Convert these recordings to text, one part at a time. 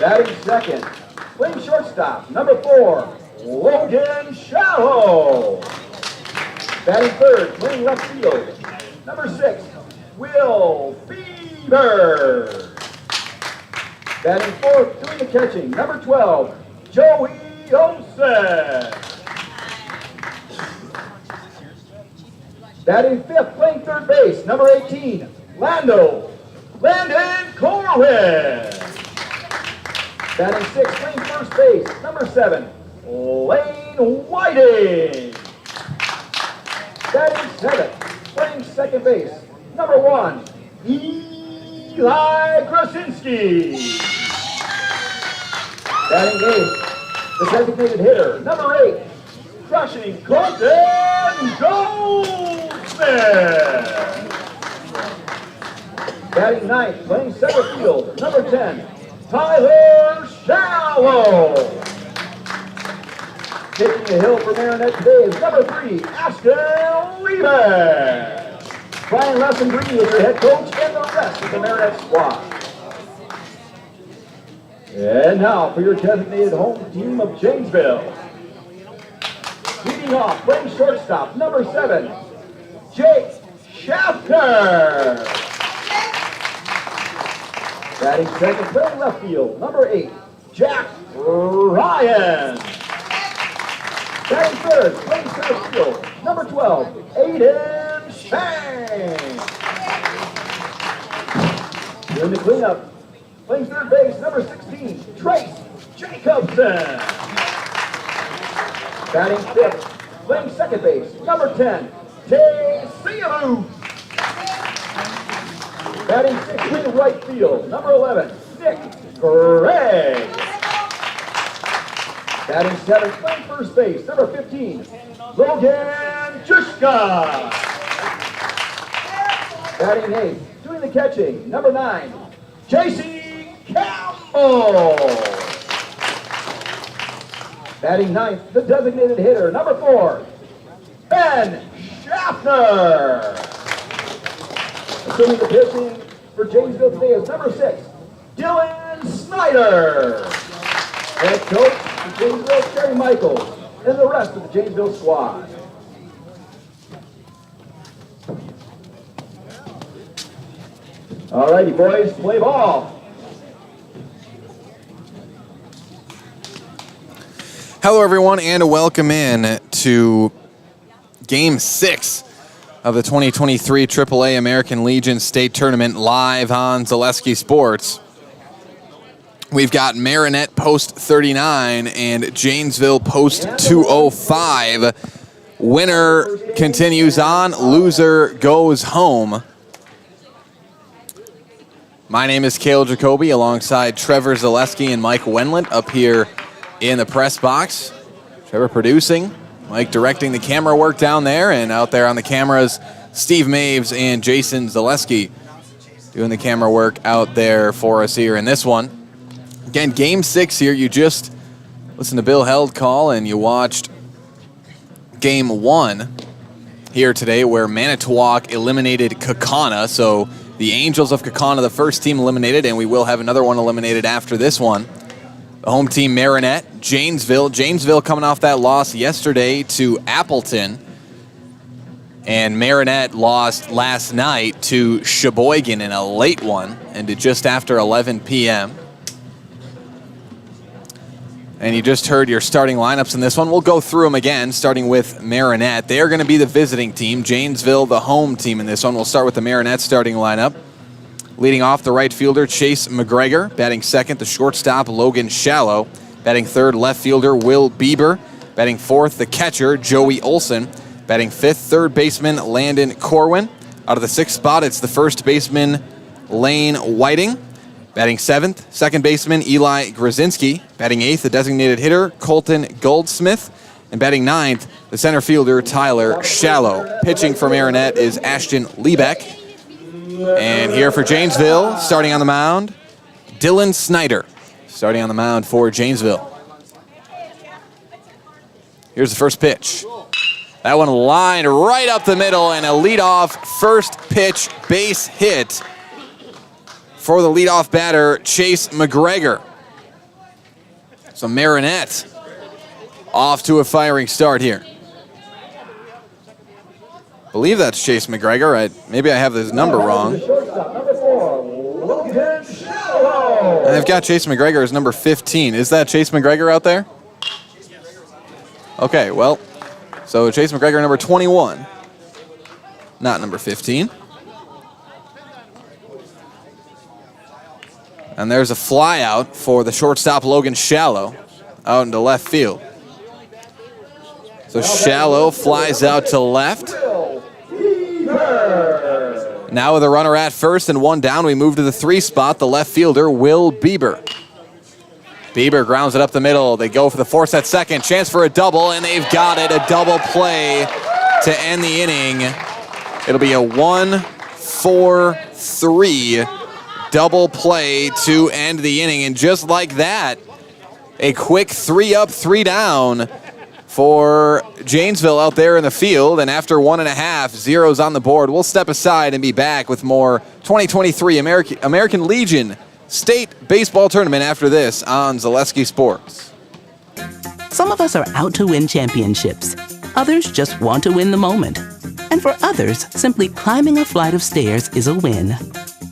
Batting second, playing shortstop, number 4, Logan Shallow. Batting third, playing left field, number 6, Will Bieber. Batting fourth, doing the catching, number 12, Joey Olsen. Batting fifth, playing third base, number 18, Landon Corwin. Batting sixth, playing first base, number 7, Lane Whiting. Batting seventh, playing second base, number 1, Eli Krasinski. Batting eighth, the designated hitter, number 8, crushing Colton Goldsmith. Batting ninth, playing center field, number 10, Tyler Shallow. Taking the hill for Marinette today is number 3, Ashton Lieber. Brian Lessenbree is the head coach and the rest of the Marinette squad. And now for your designated home team of Jamesville. Leading off, playing shortstop, number 7, Jake Schaffner. Batting second, playing left field, number 8, Jack Ryan. Batting third, playing center field, number 12, Aiden Shane. Doing the cleanup, playing third base, number 16, Trace Jacobson. Batting fifth, playing second base, number 10, Tay Sealu. Batting sixth, playing right field, number 11, Nick Gray. Batting seventh, playing first base, number 15, Logan Juszka. Batting eighth, doing the catching, number 9, JC Campbell. Batting ninth, the designated hitter, number 4, Ben Schaffner. Assuming the pitching for Janesville today is number 6, Dylan Snyder. Head coach for Janesville, Terry Michaels, and the rest of the Janesville squad. All righty, boys, play ball. Hello, everyone, and welcome in to Game 6 of the 2023 AAA American Legion State Tournament live on Zaleski Sports. We've got Marinette post 39 and Janesville post 205. Winner continues on, loser goes home. My name is Cale Jacoby alongside Trevor Zaleski and Mike Wendlandt up here in the press box. Trevor producing, Mike directing the camera work down there, and out there on the cameras, Steve Maves and Jason Zaleski doing the camera work out there for us here in this one. Again, Game 6 here. You just listened to Bill Held call, and you watched Game 1 here today where Manitowoc eliminated Kaukauna. So the Angels of Kaukauna, the first team eliminated, and we will have another one eliminated after this one. The home team, Marinette, Janesville. Janesville coming off that loss yesterday to Appleton. And Marinette lost last night to Sheboygan in a late one, ended just after 11 p.m. And you just heard your starting lineups in this one. We'll go through them again, starting with Marinette. They are going to be the visiting team. Janesville, the home team in this one. We'll start with the Marinette starting lineup. Leading off, the right fielder, Chase McGregor. Batting second, the shortstop, Logan Shallow. Batting third, left fielder, Will Bieber. Batting fourth, the catcher, Joey Olsen. Batting fifth, third baseman, Landon Corwin. Out of the sixth spot, it's the first baseman, Lane Whiting. Batting seventh, second baseman, Eli Grazinski. Batting eighth, the designated hitter, Colton Goldsmith. And batting ninth, the center fielder, Tyler Shallow. Pitching for Marinette is Ashton Liebeck. And here for Janesville, starting on the mound, Dylan Snyder. Starting on the mound for Janesville. Here's the first pitch. That one lined right up the middle, and a leadoff first pitch base hit for the leadoff batter, Chase McGregor. So Marinette off to a firing start here. I believe that's Chase McGregor. Maybe I have his number wrong. I've got Chase McGregor as number 15. Is that Chase McGregor out there? Okay, well, so Chase McGregor number 21, not number 15. And there's a fly out for the shortstop Logan Shallow out into left field. So Shallow flies out to left. Now with a runner at first and one down, we move to the 3 spot, the left fielder, Will Bieber. Bieber grounds it up the middle. They go for the force at second. Chance for a double, and they've got it. A double play to end the inning. It'll be a 1-4-3 double play to end the inning. And just like that, a quick 3 up, 3 down for Janesville out there in the field. And after 1.5, zeros on the board. We'll step aside and be back with more 2023 American Legion State Baseball Tournament after this on Zaleski Sports. Some of us are out to win championships. Others just want to win the moment. And for others, simply climbing a flight of stairs is a win.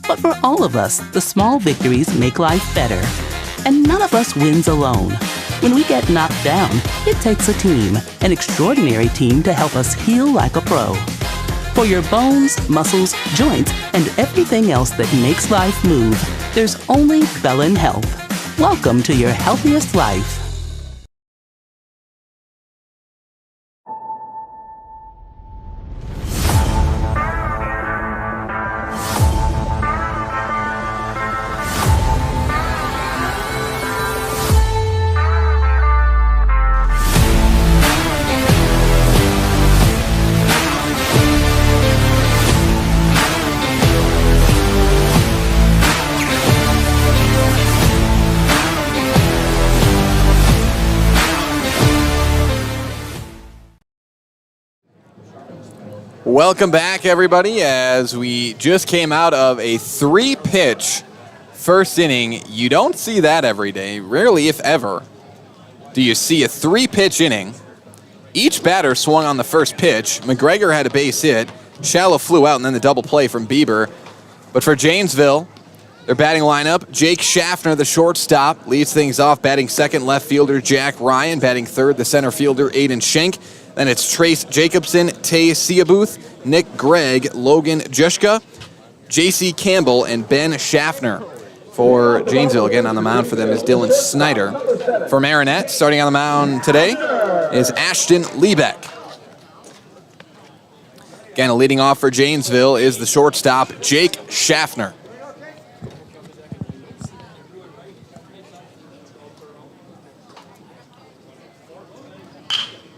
But for all of us, the small victories make life better. And none of us wins alone. When we get knocked down, it takes a team, an extraordinary team to help us heal like a pro. For your bones, muscles, joints, and everything else that makes life move, there's only Bellin Health. Welcome to your healthiest life. Welcome back, everybody, as we just came out of a 3-pitch first inning. You don't see that every day. Rarely, if ever, do you see a 3-pitch inning. Each batter swung on the first pitch. McGregor had a base hit. Shallow flew out, and then the double play from Bieber. But for Janesville, their batting lineup, Jake Schaffner, the shortstop, leads things off, batting second, left fielder Jack Ryan, batting third, the center fielder Aiden Schenk. Then it's Trace Jacobson, Tay Siabuth, Nick Gregg, Logan Jushka, J.C. Campbell, and Ben Schaffner. For Janesville, again on the mound for them is Dylan Snyder. For Marinette, starting on the mound today is Ashton Liebeck. Again, leading off for Janesville is the shortstop, Jake Schaffner.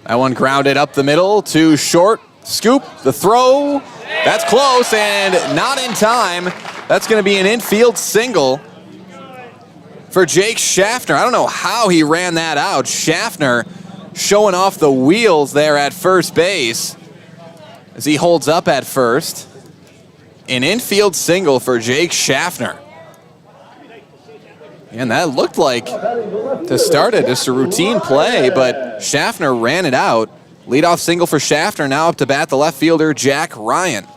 That one grounded up the middle to short. Scoop, the throw. That's close and not in time. That's going to be an infield single for Jake Schaffner. I don't know how he ran that out. Schaffner showing off the wheels there at first base as he holds up at first. An infield single for Jake Schaffner. And that looked like, to start it, just a routine play, but Schaffner ran it out. Leadoff single for Schaffner, now up to bat the left fielder, Jack Ryan.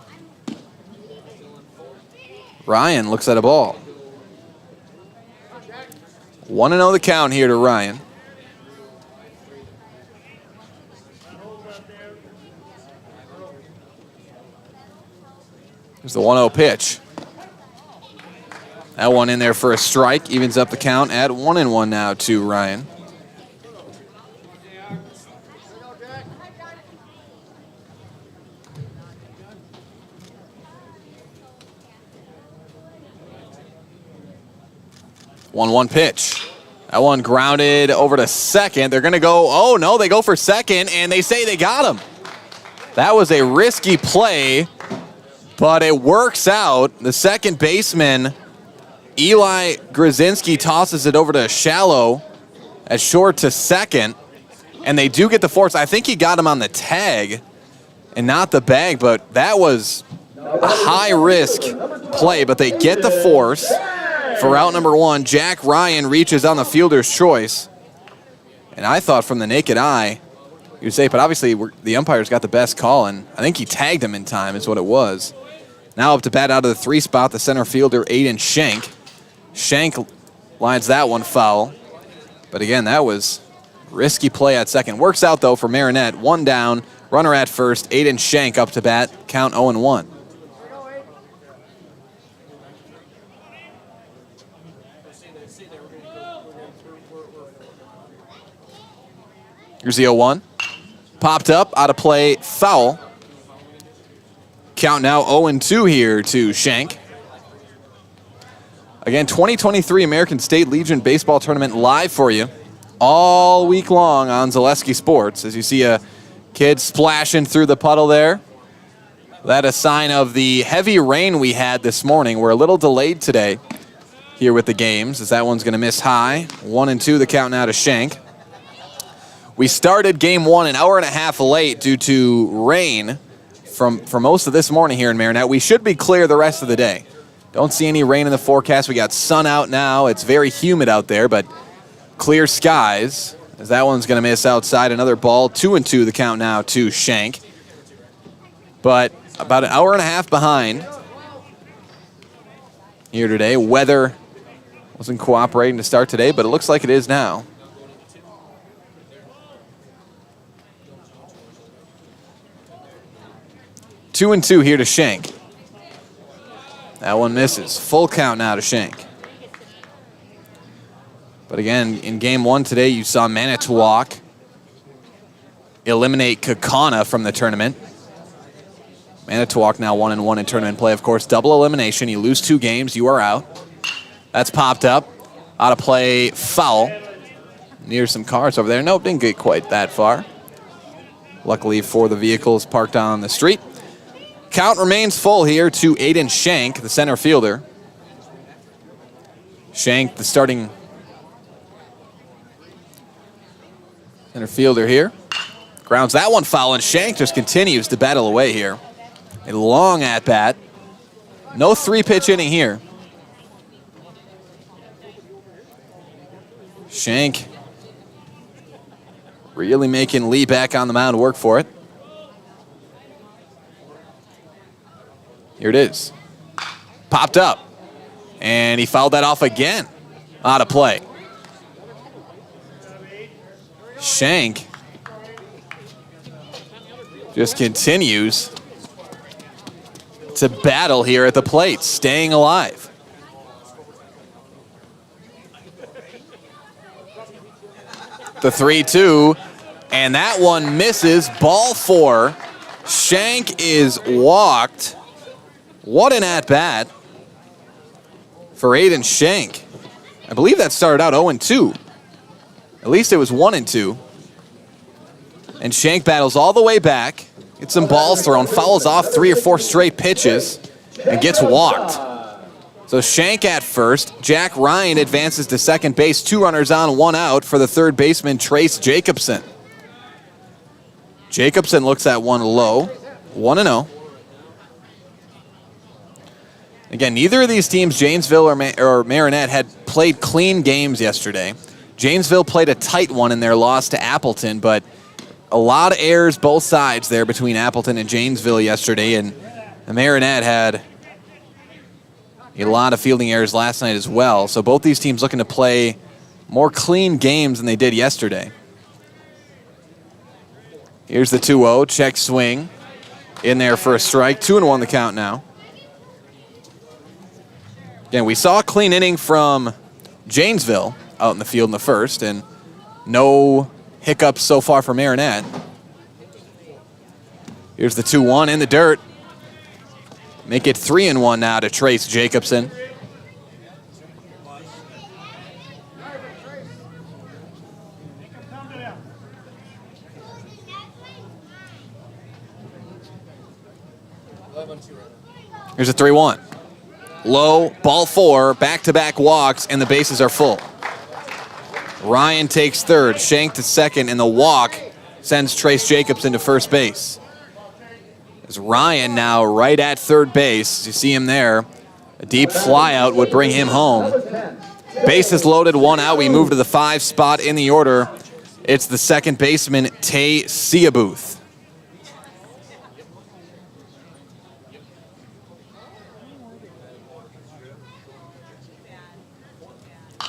Ryan looks at a ball. 1-0 the count here to Ryan. There's the 1-0 pitch. That one in there for a strike, evens up the count at 1-1 now to Ryan. One pitch. That one grounded over to second. They're going to go, oh no, they go for second, and they say they got him. That was a risky play, but it works out. The second baseman, Eli Grzinski, tosses it over to Shallow at short to second, and they do get the force. I think he got him on the tag and not the bag, but that was a high-risk play, but they get the force for out number one. Jack Ryan reaches on the fielder's choice. And I thought from the naked eye, he was safe, but obviously the umpire's got the best call, and I think he tagged him in time is what it was. Now up to bat out of the 3 spot, the center fielder, Aiden Shank. Shank lines that one foul. But again, that was risky play at second. Works out, though, for Marinette. 1 down, runner at first. Aiden Shank up to bat, count 0-1. Here's the 0-1. Popped up, out of play, foul. Count now 0-2 here to Shank. Again, 2023 American State Legion Baseball Tournament live for you all week long on Zaleski Sports. As you see a kid splashing through the puddle there. That a sign of the heavy rain we had this morning. We're a little delayed today here with the games, as that one's going to miss high. 1-2 the count now to Shank. We started game 1 an hour and a half late due to rain for most of this morning here in Marinette. We should be clear the rest of the day. Don't see any rain in the forecast. We got sun out now. It's very humid out there, but clear skies, as that one's going to miss outside. Another ball. 2-2 the count now to Shank. But about an hour and a half behind here today. Weather wasn't cooperating to start today, but it looks like it is now. 2-2 here to Shank. That one misses. Full count now to Shank. But again, in game 1 today, you saw Manitowoc eliminate Kakana from the tournament. Manitowoc now 1-1 in tournament play. Of course, double elimination. You lose 2 games, you are out. That's popped up. Out of play, foul. Near some cars over there. Nope, didn't get quite that far. Luckily for the vehicles parked on the street. Count remains full here to Aiden Shank, the center fielder. Shank, the starting center fielder here. Grounds that one foul, and Shank just continues to battle away here. A long at-bat. No 3-pitch inning here. Shank really making Lee back on the mound work for it. Here it is. Popped up. And he fouled that off again. Out of play. Shank just continues to battle here at the plate, staying alive. The 3-2, and that one misses. Ball 4. Shank is walked. What an at-bat for Aiden Shank. I believe that started out 0-2. At least it was 1-2. And Shank battles all the way back, gets some balls thrown, fouls off 3 or 4 straight pitches, and gets walked. So Shank at first. Jack Ryan advances to second base. 2 runners on, 1 out for the third baseman, Trace Jacobson. Jacobson looks at one low. 1-0. Again, neither of these teams, Janesville or Marinette, had played clean games yesterday. Janesville played a tight one in their loss to Appleton, but a lot of errors both sides there between Appleton and Janesville yesterday, and the Marinette had a lot of fielding errors last night as well. So both these teams looking to play more clean games than they did yesterday. Here's the 2-0, check swing. In there for a strike, 2-1 the count now. Again, we saw a clean inning from Janesville out in the field in the first, and no hiccups so far for Marinette. Here's the 2-1 in the dirt. Make it 3-1 now to Trace Jacobson. Here's a 3-1. Low, ball 4, back-to-back walks, and the bases are full. Ryan takes third, Shank to second, and the walk sends Trace Jacobson to first base. As Ryan now right at third base, you see him there. A deep flyout would bring him home. Bases loaded, 1 out. We move to the 5 spot in the order. It's the second baseman, Tay Seabuth.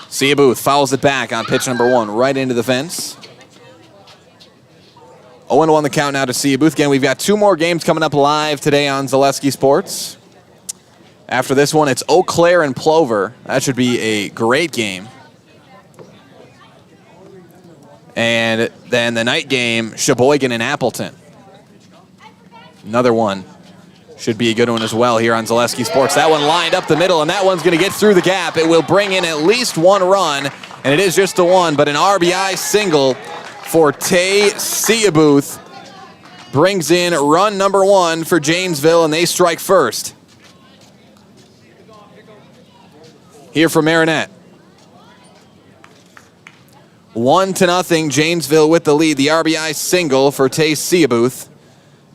Seabuth fouls it back on pitch number 1, right into the fence. 0-1 the count now to Seabuth. Again, we've got 2 more games coming up live today on Zaleski Sports. After this one, it's Eau Claire and Plover. That should be a great game. And then the night game, Sheboygan and Appleton. Another one. Should be a good one as well here on Zaleski Sports. That one lined up the middle, and that one's going to get through the gap. It will bring in at least 1 run, and it is just a 1, but an RBI single for Tay Seabuth brings in run number 1 for Janesville, and they strike first. Here for Marinette. 1-0, Janesville with the lead. The RBI single for Tay Seabuth.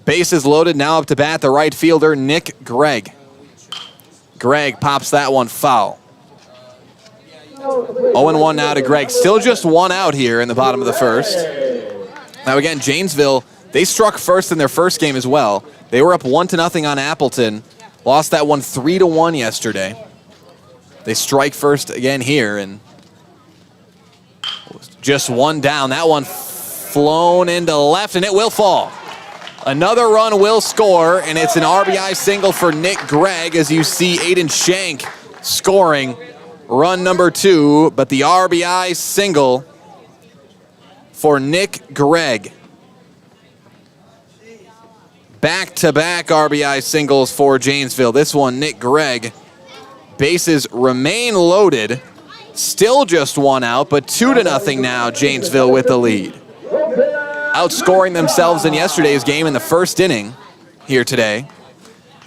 Bases loaded, now up to bat, the right fielder, Nick Gregg. Gregg pops that one foul. 0-1 now to Gregg. Still just 1 out here in the bottom of the first. Now again, Janesville, they struck first in their first game as well. They were up 1-0 on Appleton. Lost that one 3-1 yesterday. They strike first again here, and just 1 down. That one flown into left, and it will fall. Another run will score, and it's an RBI single for Nick Gregg as you see Aiden Shank scoring run number 2, but the RBI single for Nick Gregg. Back-to-back RBI singles for Janesville. This one, Nick Gregg. Bases remain loaded. Still just 1 out, but 2-0 now, Janesville with the lead. Outscoring themselves in yesterday's game in the first inning here today.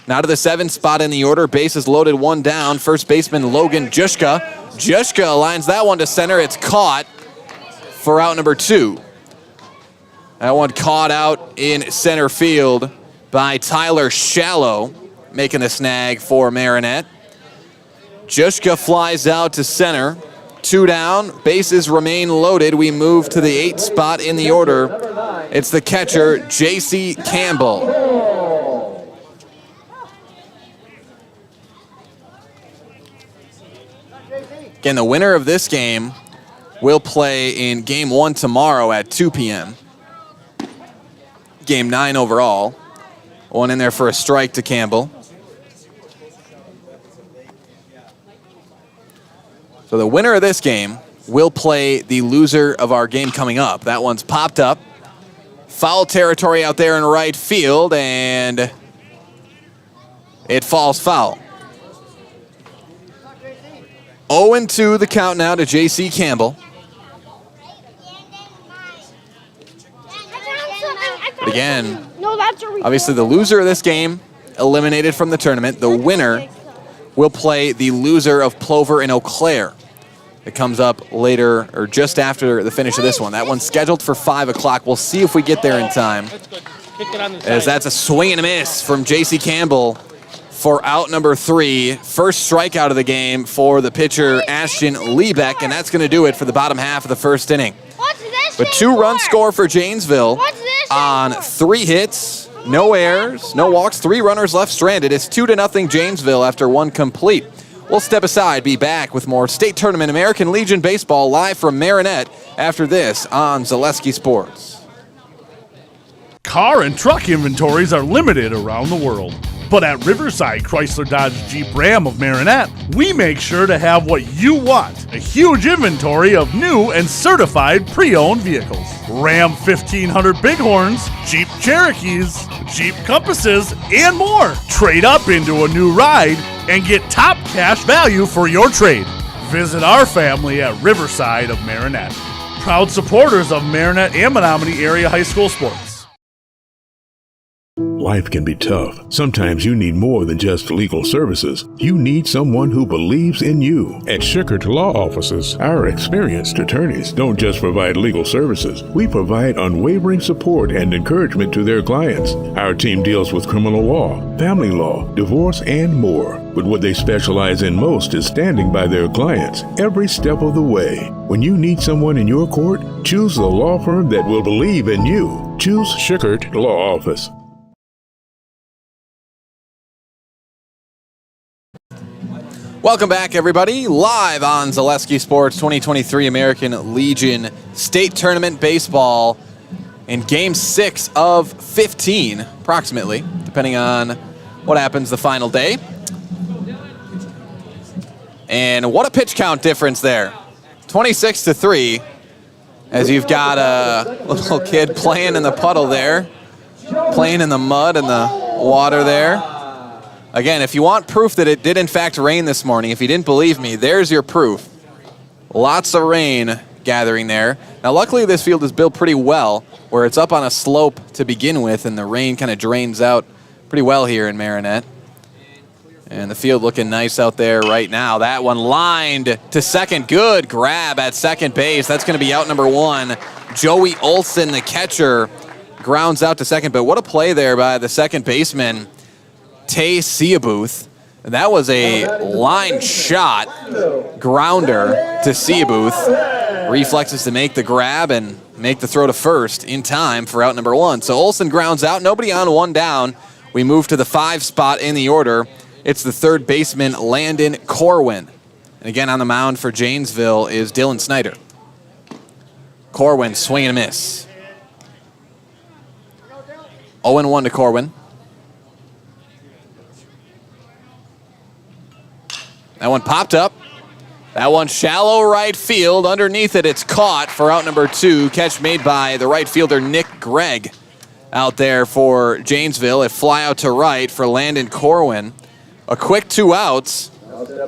Now to the 7th spot in the order. Bases loaded, 1 down. First baseman Logan Juszka. Juszka lines that one to center. It's caught for out number 2. That one caught out in center field by Tyler Shallow, making the snag for Marinette. Juszka flies out to center. 2 down, bases remain loaded. We move to the 8th spot in the order. It's the catcher, J.C. Campbell. Again, the winner of this game will play in Game 1 tomorrow at 2 p.m. Game 9 overall. 1 in there for a strike to Campbell. So the winner of this game will play the loser of our game coming up. That one's popped up. Foul territory out there in right field, and it falls foul. 0-2 the count now to J.C. Campbell. But again, obviously the loser of this game eliminated from the tournament. The winner will play the loser of Plover and Eau Claire. It comes up later, or just after the finish of this one. That one's scheduled for 5 o'clock. We'll see if we get there in time. As that's a swing and a miss from J.C. Campbell for out number 3. First strikeout of the game for the pitcher, Ashton Liebeck, and that's going to do it for the bottom half of the first inning. But 2-run score for Janesville on 3 hits, no errors, no walks, 3 runners left stranded. It's 2-0 Janesville after 1 complete. We'll step aside, be back with more State Tournament American Legion Baseball live from Marinette after this on Zaleski Sports. Car and truck inventories are limited around the world. But at Riverside Chrysler Dodge Jeep Ram of Marinette, we make sure to have what you want. A huge inventory of new and certified pre-owned vehicles. Ram 1500 Bighorns, Jeep Cherokees, Jeep Compasses, and more. Trade up into a new ride and get top cash value for your trade. Visit our family at Riverside of Marinette. Proud supporters of Marinette and Menominee area high school sports. Life can be tough. Sometimes you need more than just legal services. You need someone who believes in you. At Schickert Law Offices, our experienced attorneys don't just provide legal services. We provide unwavering support and encouragement to their clients. Our team deals with criminal law, family law, divorce, and more. But what they specialize in most is standing by their clients every step of the way. When you need someone in your court, choose the law firm that will believe in you. Choose Schickert Law Office. Welcome back, everybody. Live on Zaleski Sports 2023 American Legion State Tournament Baseball in Game 6 of 15, approximately, depending on what happens the final day. And what a pitch count difference there. 26-3, as you've got a little kid playing in the puddle there, playing in the mud and the water there. Again, if you want proof that it did in fact rain this morning, if you didn't believe me, there's your proof. Lots of rain gathering there. Now, luckily, this field is built pretty well, where it's up on a slope to begin with, and the rain kind of drains out pretty well here in Marinette. And the field looking nice out there right now. That one lined to second. Good grab at second base. That's going to be out number 1. Joey Olson, the catcher, grounds out to second. But what a play there by the second baseman, Tay Seabuth. That was a line shot grounder to Seabuth. Reflexes to make the grab and make the throw to first in time for out number 1. So Olson grounds out, nobody on, 1 down. We move to the 5 spot in the order. It's the third baseman, Landon Corwin. And again on the mound for Janesville is Dylan Snyder. Corwin swing and a miss. 0-1 to Corwin. That one popped up. That one shallow right field. Underneath it, it's caught for out number 2. Catch made by the right fielder, Nick Gregg, out there for Janesville. A fly out to right for Landon Corwin. A quick 2 outs.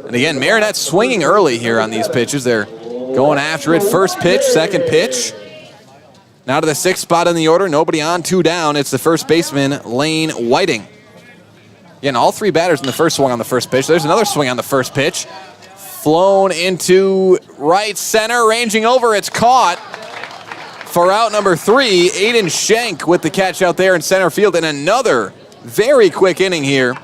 And again, Marinette swinging early here on these pitches. They're going after it. First pitch, second pitch. Now to the 6th spot in the order. Nobody on, 2 down. It's the first baseman, Lane Whiting. Again, all 3 batters in the first swing on the first pitch. There's another swing on the first pitch. Flown into right center, ranging over. It's caught for out number 3. Aiden Schenk with the catch out there in center field. And another very quick inning here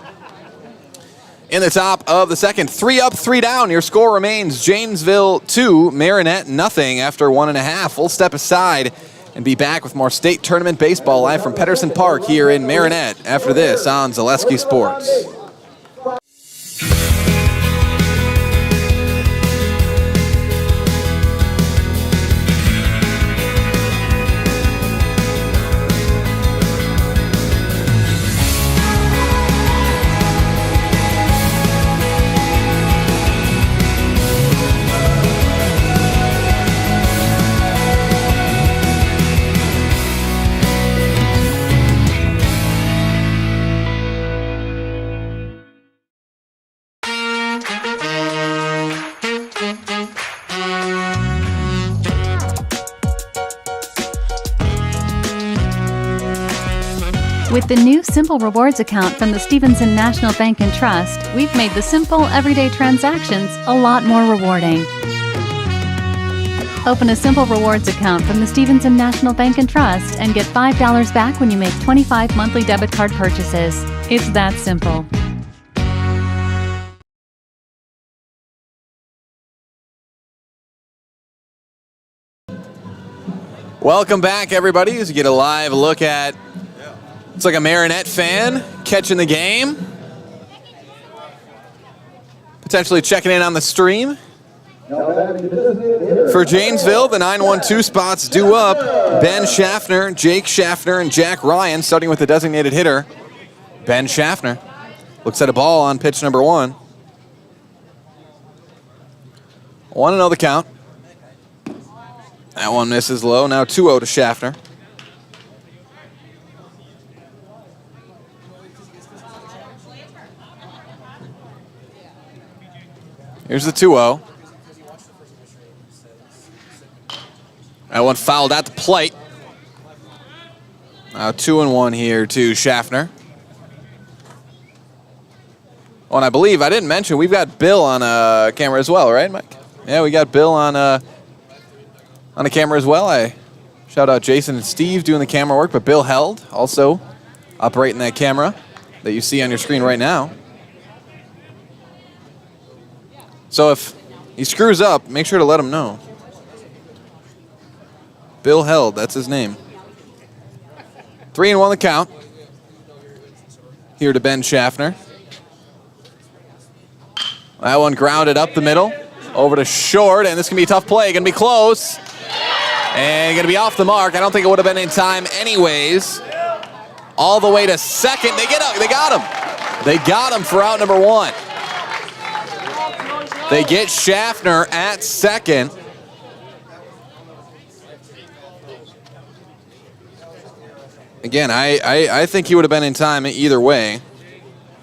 in the top of the second. 3 up, 3 down. Your score remains Janesville 2, Marinette nothing after 1.5. We'll step aside and be back with more state tournament baseball live from Pedersen Park here in Marinette after this on Zaleski Sports. With the new Simple Rewards account from the Stevenson National Bank and Trust, we've made the simple, everyday transactions a lot more rewarding. Open a Simple Rewards account from the Stevenson National Bank and Trust and get $5 back when you make 25 monthly debit card purchases. It's that simple. Welcome back, everybody, as you get a live look at, it's like a Marinette fan catching the game. Potentially checking in on the stream. For Janesville, the 9-1-2 spots due up. Ben Schaffner, Jake Schaffner, and Jack Ryan, starting with the designated hitter. Ben Schaffner looks at a ball on pitch number 1. 1-0 the count. That one misses low. Now 2-0 to Schaffner. Here's the 2-0. That one fouled at the plate. Now 2-1 here to Schaffner. Oh, and I believe I didn't mention we've got Bill on camera as well, right, Mike? Yeah, we got Bill on the camera as well. I shout out Jason and Steve doing the camera work, but Bill Held also operating that camera that you see on your screen right now. So if he screws up, make sure to let him know. Bill Held, that's his name. 3-1 the count. Here to Ben Schaffner. That one grounded up the middle, over to short, and this can be a tough play. Going to be close, and going to be off the mark. I don't think it would have been in time anyways. All the way to second. They got him. They got him for out number 1. They get Schaffner at second. Again, I think he would have been in time either way.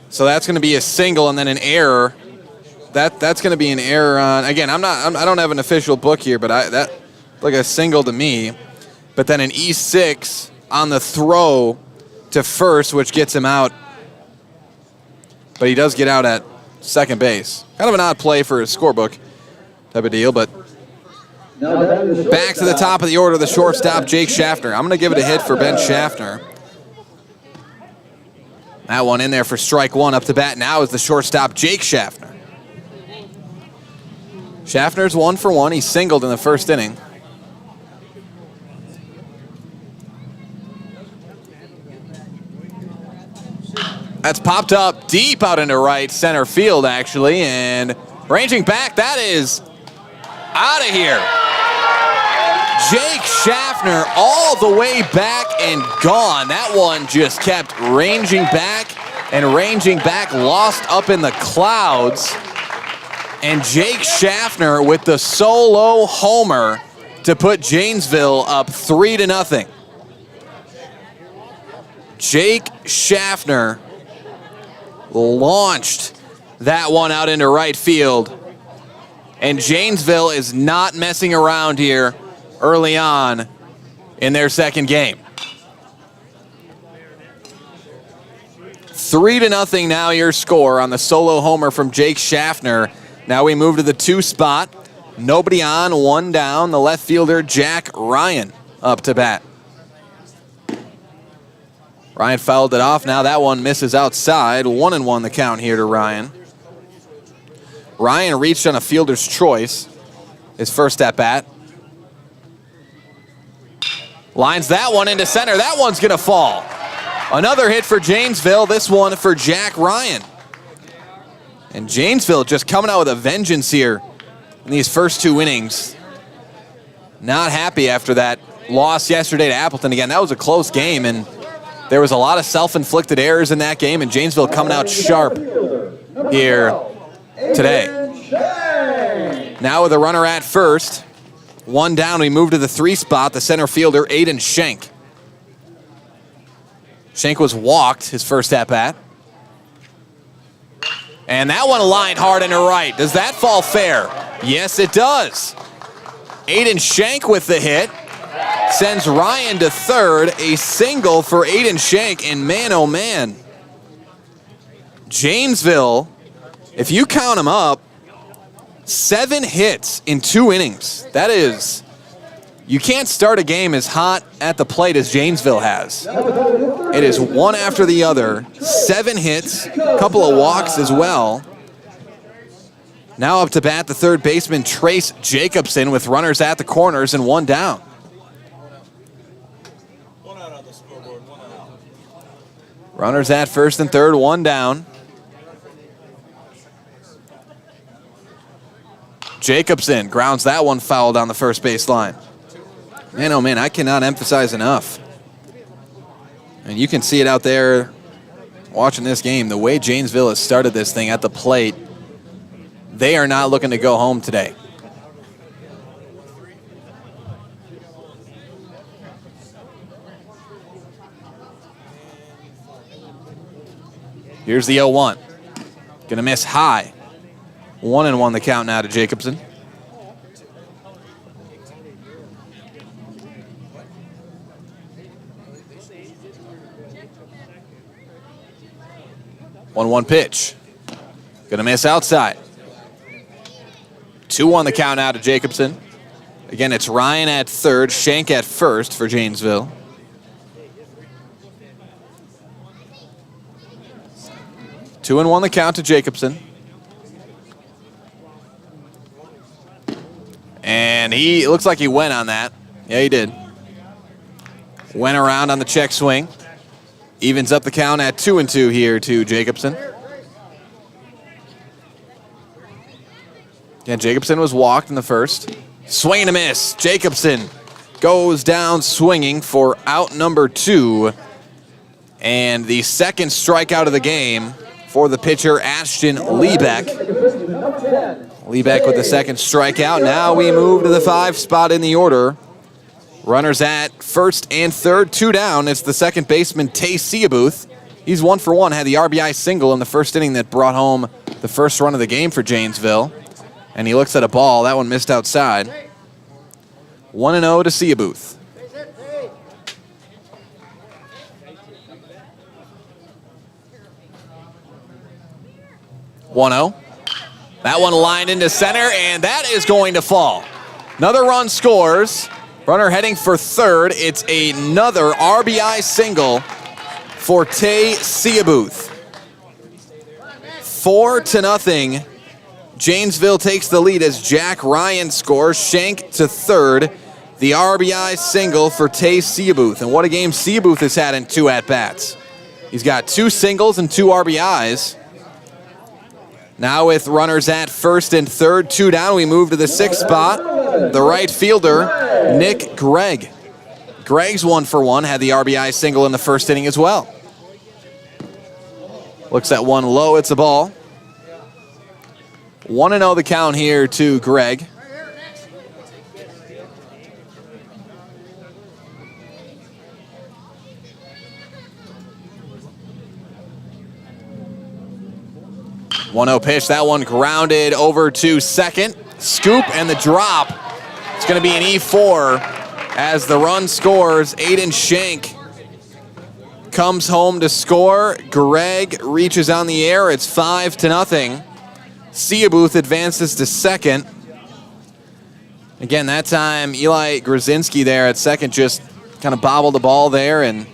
So that's going to be a single and then an error. That's going to be an error on. Again, I don't have an official book here, but that like a single to me. But then an E6 on the throw to first, which gets him out. But he does get out at second base. Kind of an odd play for his scorebook type of deal, but back to the top of the order, the shortstop, Jake Schaffner. I'm going to give it a hit for Ben Schaffner. That one in there for strike 1. Up to bat now is the shortstop, Jake Schaffner. Schaffner's 1 for 1. He singled in the first inning. That's popped up deep out into right center field, actually, and ranging back, that is out of here. Jake Schaffner all the way back and gone. That one just kept ranging back and ranging back, lost up in the clouds. And Jake Schaffner with the solo homer to put Janesville up 3-0. Jake Schaffner launched that one out into right field. And Janesville is not messing around here early on in their second game. 3-0 now your score on the solo homer from Jake Schaffner. Now we move to the 2 spot. Nobody on, 1 down. The left fielder, Jack Ryan, up to bat. Ryan fouled it off. Now that one misses outside. 1-1 the count here to Ryan. Ryan reached on a fielder's choice. His first at bat. Lines that one into center. That one's going to fall. Another hit for Janesville. This one for Jack Ryan. And Janesville just coming out with a vengeance here in these first 2 innings. Not happy after that loss yesterday to Appleton. Again, that was a close game, and there was a lot of self-inflicted errors in that game, and Janesville coming out sharp here today. Now with a runner at first, 1 down, we move to the 3 spot, the center fielder, Aiden Schenk. Schenk was walked his first at-bat. And that one lined hard into right. Does that fall fair? Yes, it does. Aiden Schenk with the hit. Sends Ryan to third. A single for Aiden Schenk. And man, oh man. Jamesville, if you count them up, 7 hits in 2 innings. That is, you can't start a game as hot at the plate as Janesville has. It is one after the other. 7 hits, a couple of walks as well. Now up to bat, the third baseman, Trace Jacobson, with runners at the corners and 1 down. Runners at first and third, 1 down. Jacobson grounds that one foul down the first base line. Man, oh man, I cannot emphasize enough. And you can see it out there watching this game. The way Janesville has started this thing at the plate, they are not looking to go home today. Here's the 0-1. Gonna miss high. 1-1 the count now to Jacobson. One pitch. Gonna miss outside. 2 on the count now to Jacobson. Again, it's Ryan at third, Shank at first for Janesville. Two and 1 the count to Jacobson. And it looks like he went on that. Yeah, he did. Went around on the check swing. Evens up the count at 2-2 here to Jacobson. Yeah, Jacobson was walked in the first. Swing and a miss. Jacobson goes down swinging for out number 2. And the second strikeout of the game for the pitcher, Ashton Liebeck. Liebeck with the second strikeout. Now we move to the 5 spot in the order. Runners at first and third, 2 down. It's the second baseman, Tay Seabuth. He's 1 for 1, had the RBI single in the first inning that brought home the first run of the game for Janesville. And he looks at a ball. That one missed outside. 1-0 to Seabuth. That one lined into center, and that is going to fall. Another run scores. Runner heading for third. It's another RBI single for Tay Seabuth. 4-0. Janesville takes the lead as Jack Ryan scores. Shank to third. The RBI single for Tay Seabuth. And what a game Seabuth has had in 2 at-bats. He's got 2 singles and 2 RBIs. Now with runners at first and third, 2 down, we move to the 6th spot. The right fielder, Nick Gregg. Gregg's 1 for 1, had the RBI single in the first inning as well. Looks at one low, it's a ball. 1-0 the count here to Gregg. One-0 pitch, that one grounded over to second. Scoop and the drop. It's going to be an E4 as the run scores. Aiden Shank comes home to score. Gregg reaches on the air. It's 5-0. Seabuth advances to second. Again, that time Eli Grzinski there at second just kind of bobbled the ball there, and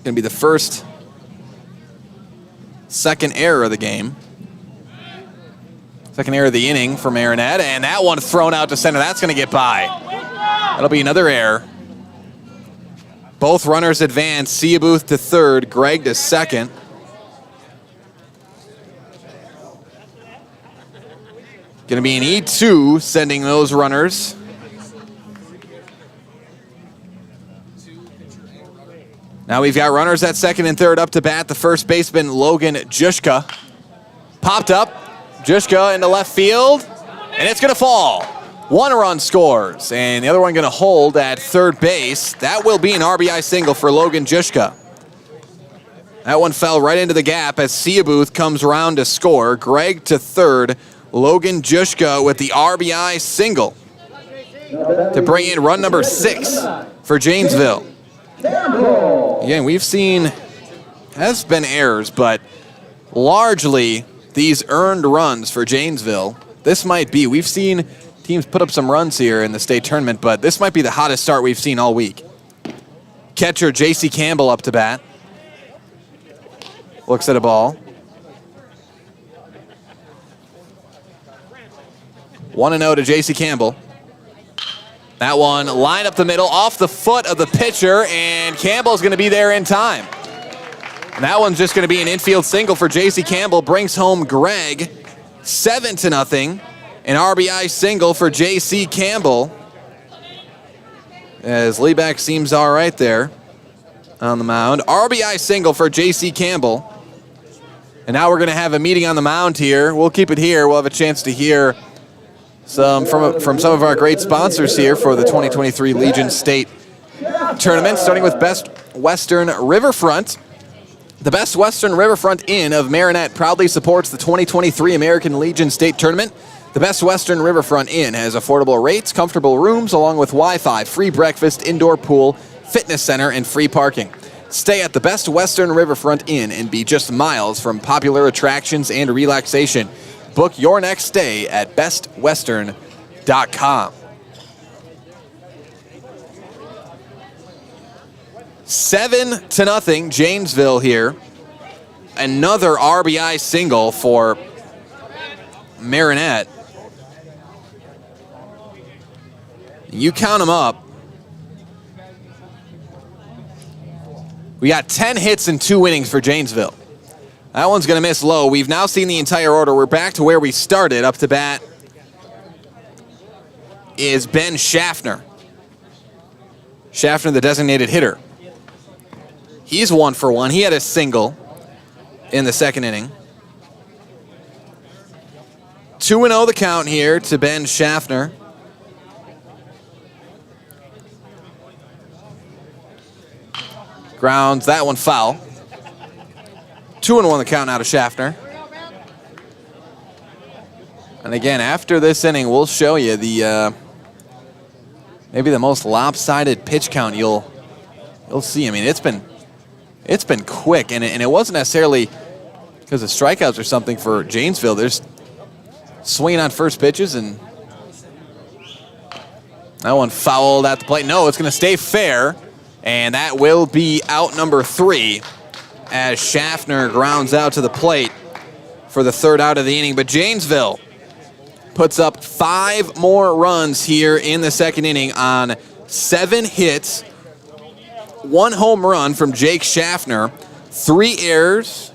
going to be the second error of the game. Second error of the inning for Marinette, and that one thrown out to center. That's going to get by. That'll be another error. Both runners advance. Seabuth to third, Gregg to second. Going to be an E2 sending those runners. Now we've got runners at second and third. Up to bat, the first baseman, Logan Juszka. Popped up, Juszka into left field, and it's going to fall. 1 run scores, and the other one going to hold at third base. That will be an RBI single for Logan Juszka. That one fell right into the gap as Seabuth comes around to score. Gregg to third, Logan Juszka with the RBI single to bring in run number 6 for Janesville. Again, we've seen, has been errors, but largely these earned runs for Janesville. This might be, we've seen teams put up some runs here in the state tournament, but this might be the hottest start we've seen all week. Catcher J.C. Campbell up to bat. Looks at a ball. 1-0 to J.C. Campbell. That one lined up the middle, off the foot of the pitcher, and Campbell's going to be there in time. And that one's just going to be an infield single for J.C. Campbell. Brings home Gregg. 7-0. An RBI single for J.C. Campbell. As Liebeck seems all right there on the mound. RBI single for J.C. Campbell. And now we're going to have a meeting on the mound here. We'll keep it here. We'll have a chance to hear from some of our great sponsors here for the 2023 Legion State Tournament, starting with Best Western Riverfront. The Best Western Riverfront Inn of Marinette proudly supports the 2023 American Legion State Tournament. The Best Western Riverfront Inn has affordable rates, comfortable rooms, along with Wi-Fi, free breakfast, indoor pool, fitness center, and free parking. Stay at the Best Western Riverfront Inn and be just miles from popular attractions and relaxation. Book your next stay at bestwestern.com. 7-0, Janesville here. Another RBI single for Marinette. You count them up. We got 10 hits and 2 innings for Janesville. That one's going to miss low. We've now seen the entire order. We're back to where we started. Up to bat is Ben Schaffner. Schaffner, the designated hitter. He's 1 for 1. He had a single in the second inning. 2-0 the count here to Ben Schaffner. Grounds that one foul. 2-1 the count now to Schaffner. And again, after this inning, we'll show you the maybe the most lopsided pitch count you'll see. I mean, it's been quick, and it wasn't necessarily because of strikeouts or something for Janesville. There's swinging on first pitches, and that one fouled at the plate. No, it's going to stay fair. And that will be out number 3 as Schaffner grounds out to the plate for the third out of the inning. But Janesville puts up 5 more runs here in the second inning on 7 hits, 1 home run from Jake Schaffner, 3 errors,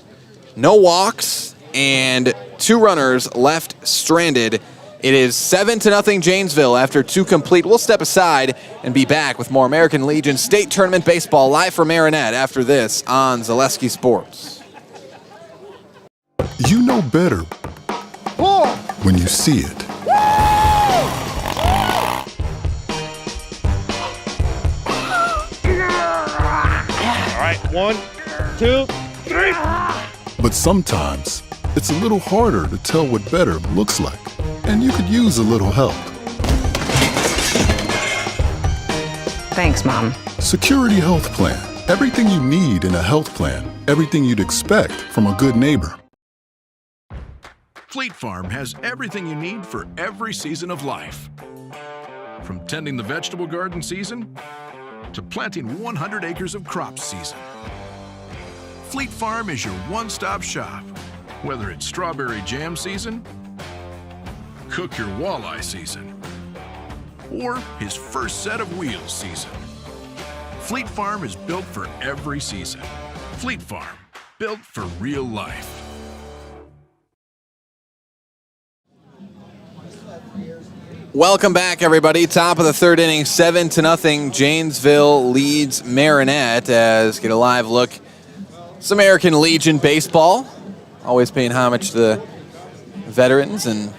no walks, and 2 runners left stranded. It is 7-0 Janesville after 2 complete. We'll step aside and be back with more American Legion State Tournament Baseball live from Marinette after this on Zaleski Sports. You know better when you see it. All right, 1, 2, 3. But sometimes it's a little harder to tell what better looks like. And you could use a little help. Thanks, Mom. Security Health Plan. Everything you need in a health plan. Everything you'd expect from a good neighbor. Fleet Farm has everything you need for every season of life. From tending the vegetable garden season to planting 100 acres of crops season. Fleet Farm is your one-stop shop. Whether it's strawberry jam season, cook your walleye season, or his first set of wheels season. Fleet Farm is built for every season. Fleet Farm, built for real life. Welcome back, everybody. Top of the third inning, 7-0. Janesville leads Marinette as get a live look. It's American Legion baseball. Always paying homage to the veterans and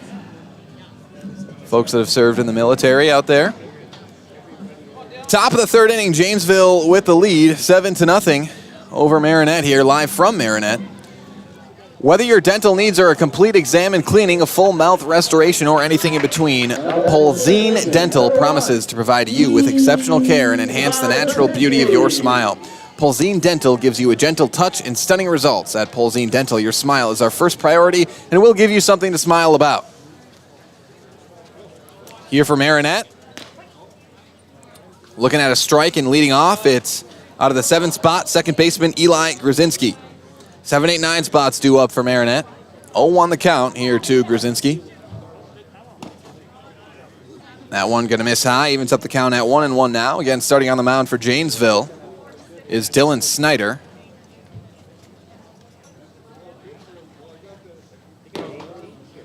folks that have served in the military out there. Top of the third inning, Janesville with the lead, 7-0 over Marinette here, live from Marinette. Whether your dental needs are a complete exam and cleaning, a full mouth restoration, or anything in between, Polzine Dental promises to provide you with exceptional care and enhance the natural beauty of your smile. Polzine Dental gives you a gentle touch and stunning results. At Polzine Dental, your smile is our first priority, and we'll give you something to smile about. Here for Marinette. Looking at a strike and leading off, it's out of the 7th spot, second baseman Eli Grzinski. 7, 8, 9 spots due up for Marinette. 0-1 the count here to Grzinski. That one going to miss high, evens up the count at 1-1 now. Again, starting on the mound for Janesville is Dylan Snyder.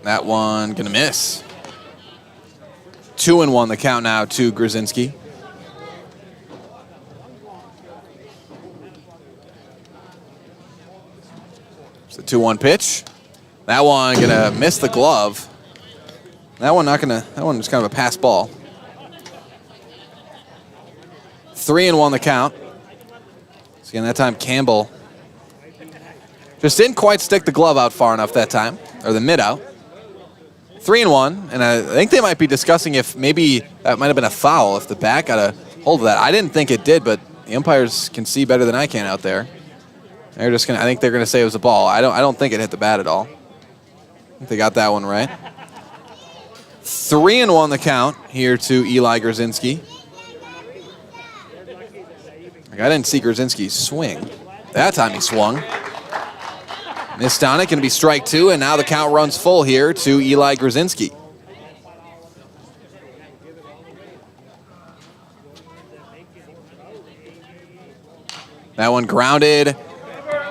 That one going to miss. 2-1 the count now to Grzinski. It's a 2-1 pitch. That one gonna miss the glove. That one was kind of a pass ball. 3-1 the count. So again, that time Campbell just didn't quite stick the glove out far enough that time, or the mid out. 3-1, and I think they might be discussing if maybe that might have been a foul if the bat got a hold of that. I didn't think it did, but The umpires can see better than I can out there. I think they're gonna say it was a ball. I don't think it hit the bat at all. I think they got that one right. 3-1 the count here to Eli Grzinski. I didn't see Grzinski swing. That time he swung. Missed on it, going to be strike 2, and now the count runs full here to Eli Grzinski. That one grounded.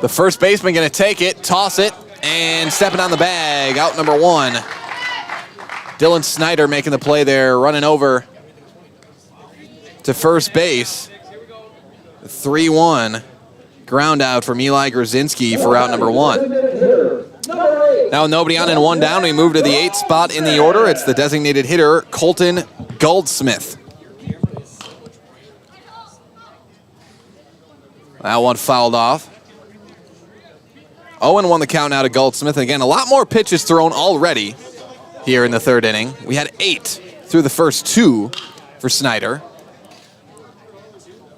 The first baseman going to take it, toss it, and stepping on the bag, out number 1. Dylan Snyder making the play there, running over to first base. 3-1 ground out from Eli Grzinski for out number 1. Now nobody on and 1 down, we move to the 8th spot in the order. It's the designated hitter, Colton Goldsmith. That one fouled off. 0-1 the count now to Goldsmith. Again, a lot more pitches thrown already here in the 3rd inning. We had 8 through the first 2 for Snyder.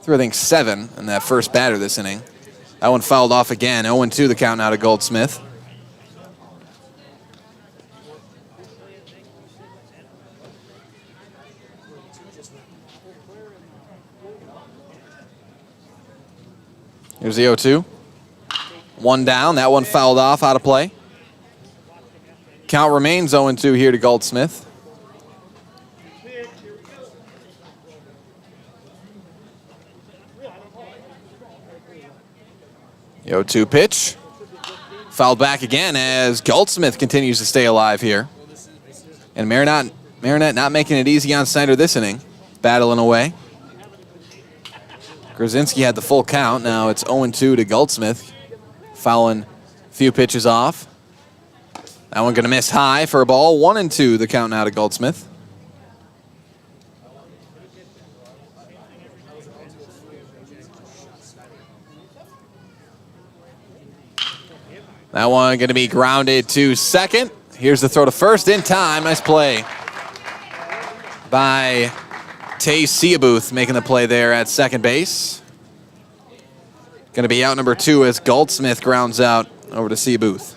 Threw, I think, 7 in that first batter this inning. That one fouled off again. 0-2 the count now to Goldsmith. Here's the 0-2. 1 down. That one fouled off, out of play. Count remains 0-2 here to Goldsmith. The 0-2 pitch. Fouled back again as Goldsmith continues to stay alive here. And Marinette not making it easy on Snyder this inning. Battling away. Grzinski had the full count. Now it's 0-2 to Goldsmith. Fouling a few pitches off. That one going to miss high for a ball. 1-2 the count now to Goldsmith. That one going to be grounded to second. Here's the throw to first in time. Nice play by Tay Seabuth making the play there at second base. Going to be out number 2 as Goldsmith grounds out over to Seabuth.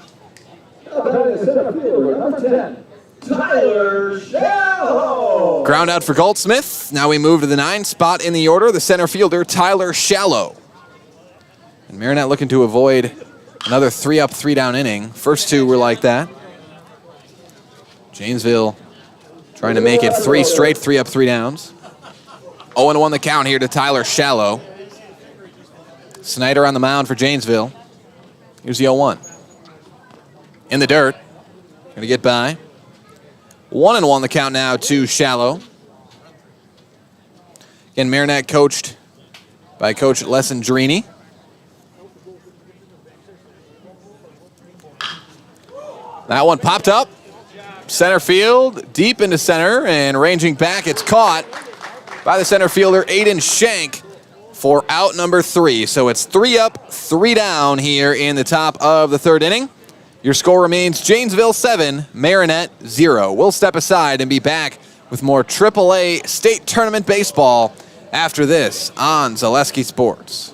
Ground out for Goldsmith. Now we move to the 9th spot in the order, the center fielder, Tyler Shallow. And Marinette looking to avoid another 3-up, 3-down inning. First 2 were like that. Janesville trying to make it 3 straight 3-up, 3-downs. 0-1 the count here to Tyler Shallow. Snyder on the mound for Janesville. Here's the 0-1. In the dirt. Going to get by. 1-1 the count now to Shallow. Again, Marinette coached by Coach Lessandrini. That one popped up. Center field, deep into center, and ranging back, it's caught by the center fielder, Aiden Shank, for out number 3. So it's 3 up, 3 down here in the top of the 3rd inning. Your score remains Janesville 7, Marinette 0. We'll step aside and be back with more AAA state tournament baseball after this on Zaleski Sports.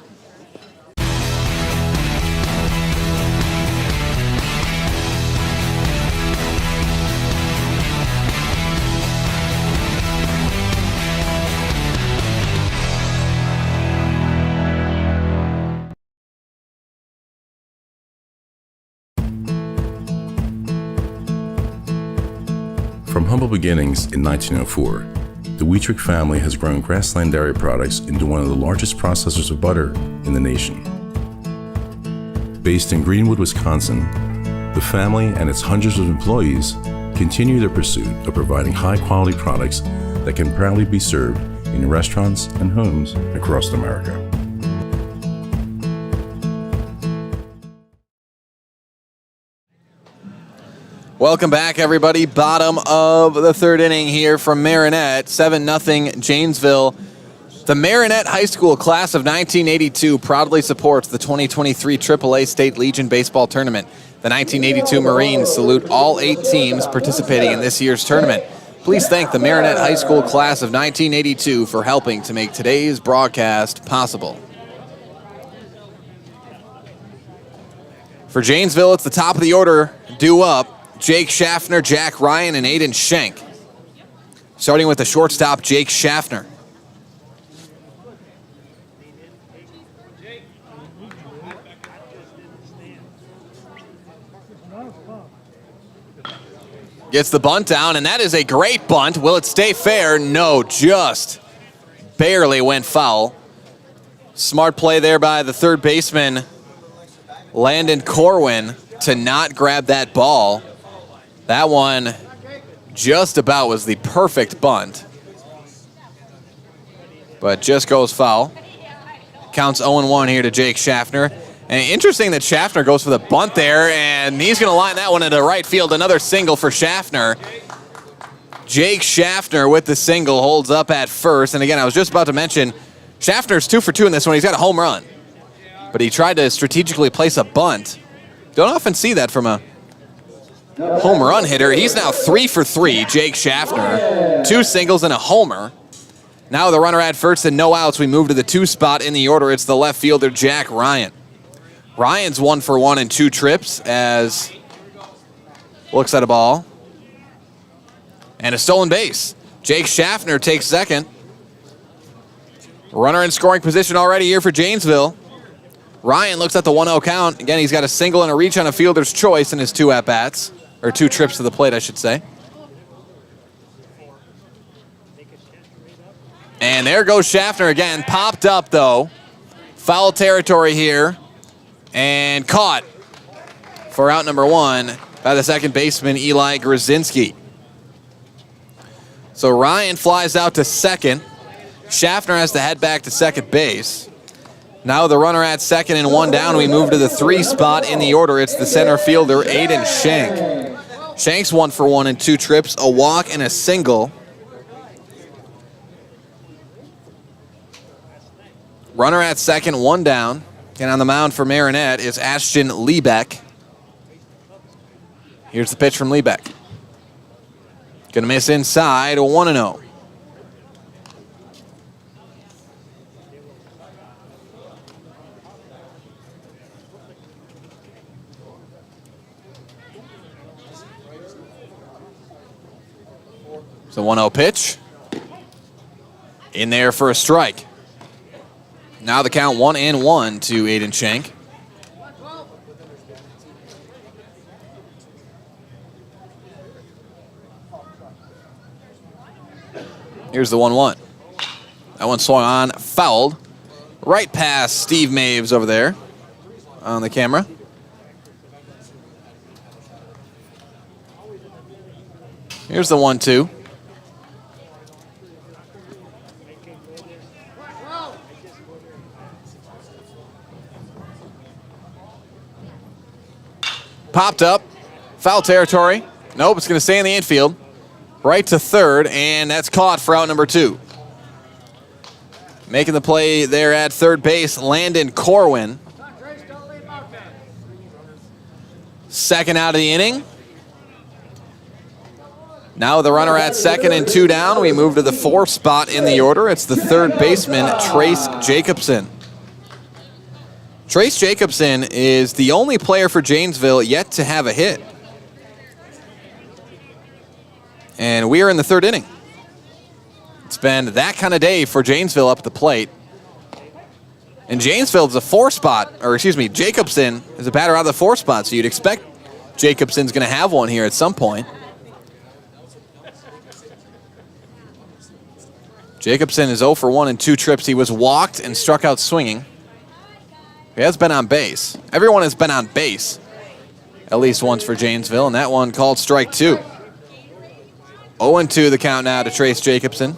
From humble beginnings in 1904, the Wheatrick family has grown Grassland Dairy Products into one of the largest processors of butter in the nation. Based in Greenwood, Wisconsin, the family and its hundreds of employees continue their pursuit of providing high-quality products that can proudly be served in restaurants and homes across America. Welcome back, everybody. Bottom of the 3rd inning here from Marinette. 7-0 Janesville. The Marinette High School class of 1982 proudly supports the 2023 AAA State Legion Baseball Tournament. The 1982 Marines salute all 8 teams participating in this year's tournament. Please thank the Marinette High School class of 1982 for helping to make today's broadcast possible. For Janesville, it's the top of the order, due up. Jake Schaffner, Jack Ryan, and Aiden Schenk. Starting with the shortstop, Jake Schaffner. Gets the bunt down, and that is a great bunt. Will it stay fair? No, just barely went foul. Smart play there by the third baseman, Landon Corwin, to not grab that ball. That one just about was the perfect bunt, but just goes foul. Counts 0-1 here to Jake Schaffner. And interesting that Schaffner goes for the bunt there, and he's going to line that one into right field. Another single for Schaffner. Jake Schaffner with the single holds up at first. And again, I was just about to mention, Schaffner's 2 for 2 in this one. He's got a home run, but he tried to strategically place a bunt. Don't often see that from a home run hitter. He's now 3 for 3, Jake Schaffner. 2 singles and a homer. Now the runner at first and no outs. We move to the 2 spot in the order. It's the left fielder, Jack Ryan. Ryan's 1 for 1 in 2 trips as looks at a ball. And a stolen base. Jake Schaffner takes second. Runner in scoring position already here for Janesville. Ryan looks at the 1-0 count. Again, he's got a single and a reach on a fielder's choice in his 2 at-bats. Or 2 trips to the plate, I should say. And there goes Schaffner again. Popped up, though. Foul territory here. And caught for out number 1 by the second baseman, Eli Grzinski. So Ryan flies out to second. Schaffner has to head back to second base. Now the runner at second and 1 down. We move to the 3 spot in the order. It's the center fielder, Aiden Schenk. Schenk's 1 for 1 in 2 trips, a walk and a single. Runner at second, 1 down. And on the mound for Marinette is Ashton Liebeck. Here's the pitch from Liebeck. Gonna miss inside, 1-0. It's a 1-0 pitch. In there for a strike. Now the count 1-1 to Aiden Schenk. Here's the 1-1. That one swung on, fouled. Right past Steve Maves over there on the camera. Here's the 1-2. Popped up, foul territory. Nope, it's going to stay in the infield. Right to third, and that's caught for out number 2. Making the play there at third base, Landon Corwin. Second out of the inning. Now the runner at second and 2 down. We move to the 4 spot in the order. It's the third baseman, Trace Jacobson. Trace Jacobson is the only player for Janesville yet to have a hit. And we are in the 3rd inning. It's been that kind of day for Janesville up at the plate. And Janesville is a 4 spot, or excuse me, Jacobson is a batter out of the 4 spot, so you'd expect Jacobson's going to have one here at some point. Jacobson is 0 for 1 in 2 trips. He was walked and struck out swinging. He has been on base. Everyone has been on base at least once for Janesville, and that one called strike 2. 0-2 the count now to Trace Jacobson.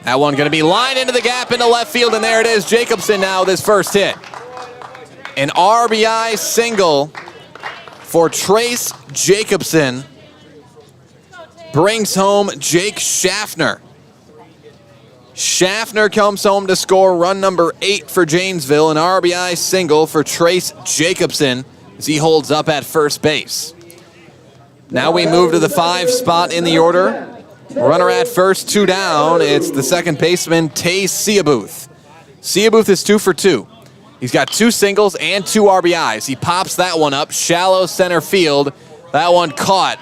That one going to be lined into the gap into left field, and there it is. Jacobson now with his first hit. An RBI single for Trace Jacobson brings home Jake Schaffner. Schaffner comes home to score run number 8 for Janesville. An RBI single for Trace Jacobson as he holds up at first base. Now we move to the 5 spot in the order. Runner at first, 2 down. It's the second baseman, Tay Seabuth. Seabuth is 2 for 2. He's got 2 singles and 2 RBIs. He pops that one up, shallow center field. That one caught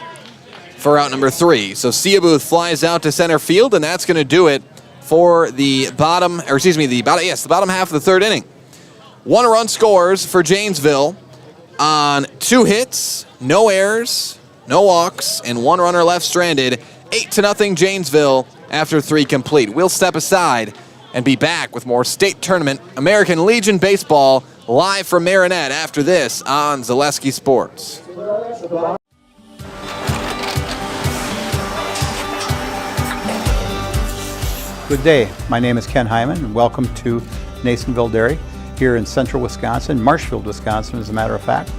for out number 3. So Seabuth flies out to center field, and that's going to do it for the bottom half of the 3rd inning. 1 run scores for Janesville on 2 hits, no errors, no walks, and 1 runner left stranded. 8-0 Janesville after 3 complete. We'll step aside and be back with more state tournament American Legion baseball live from Marinette after this on Zaleski Sports. Good day. My name is Ken Hyman, and welcome to Nasonville Dairy here in central Wisconsin, Marshfield, Wisconsin, as a matter of fact.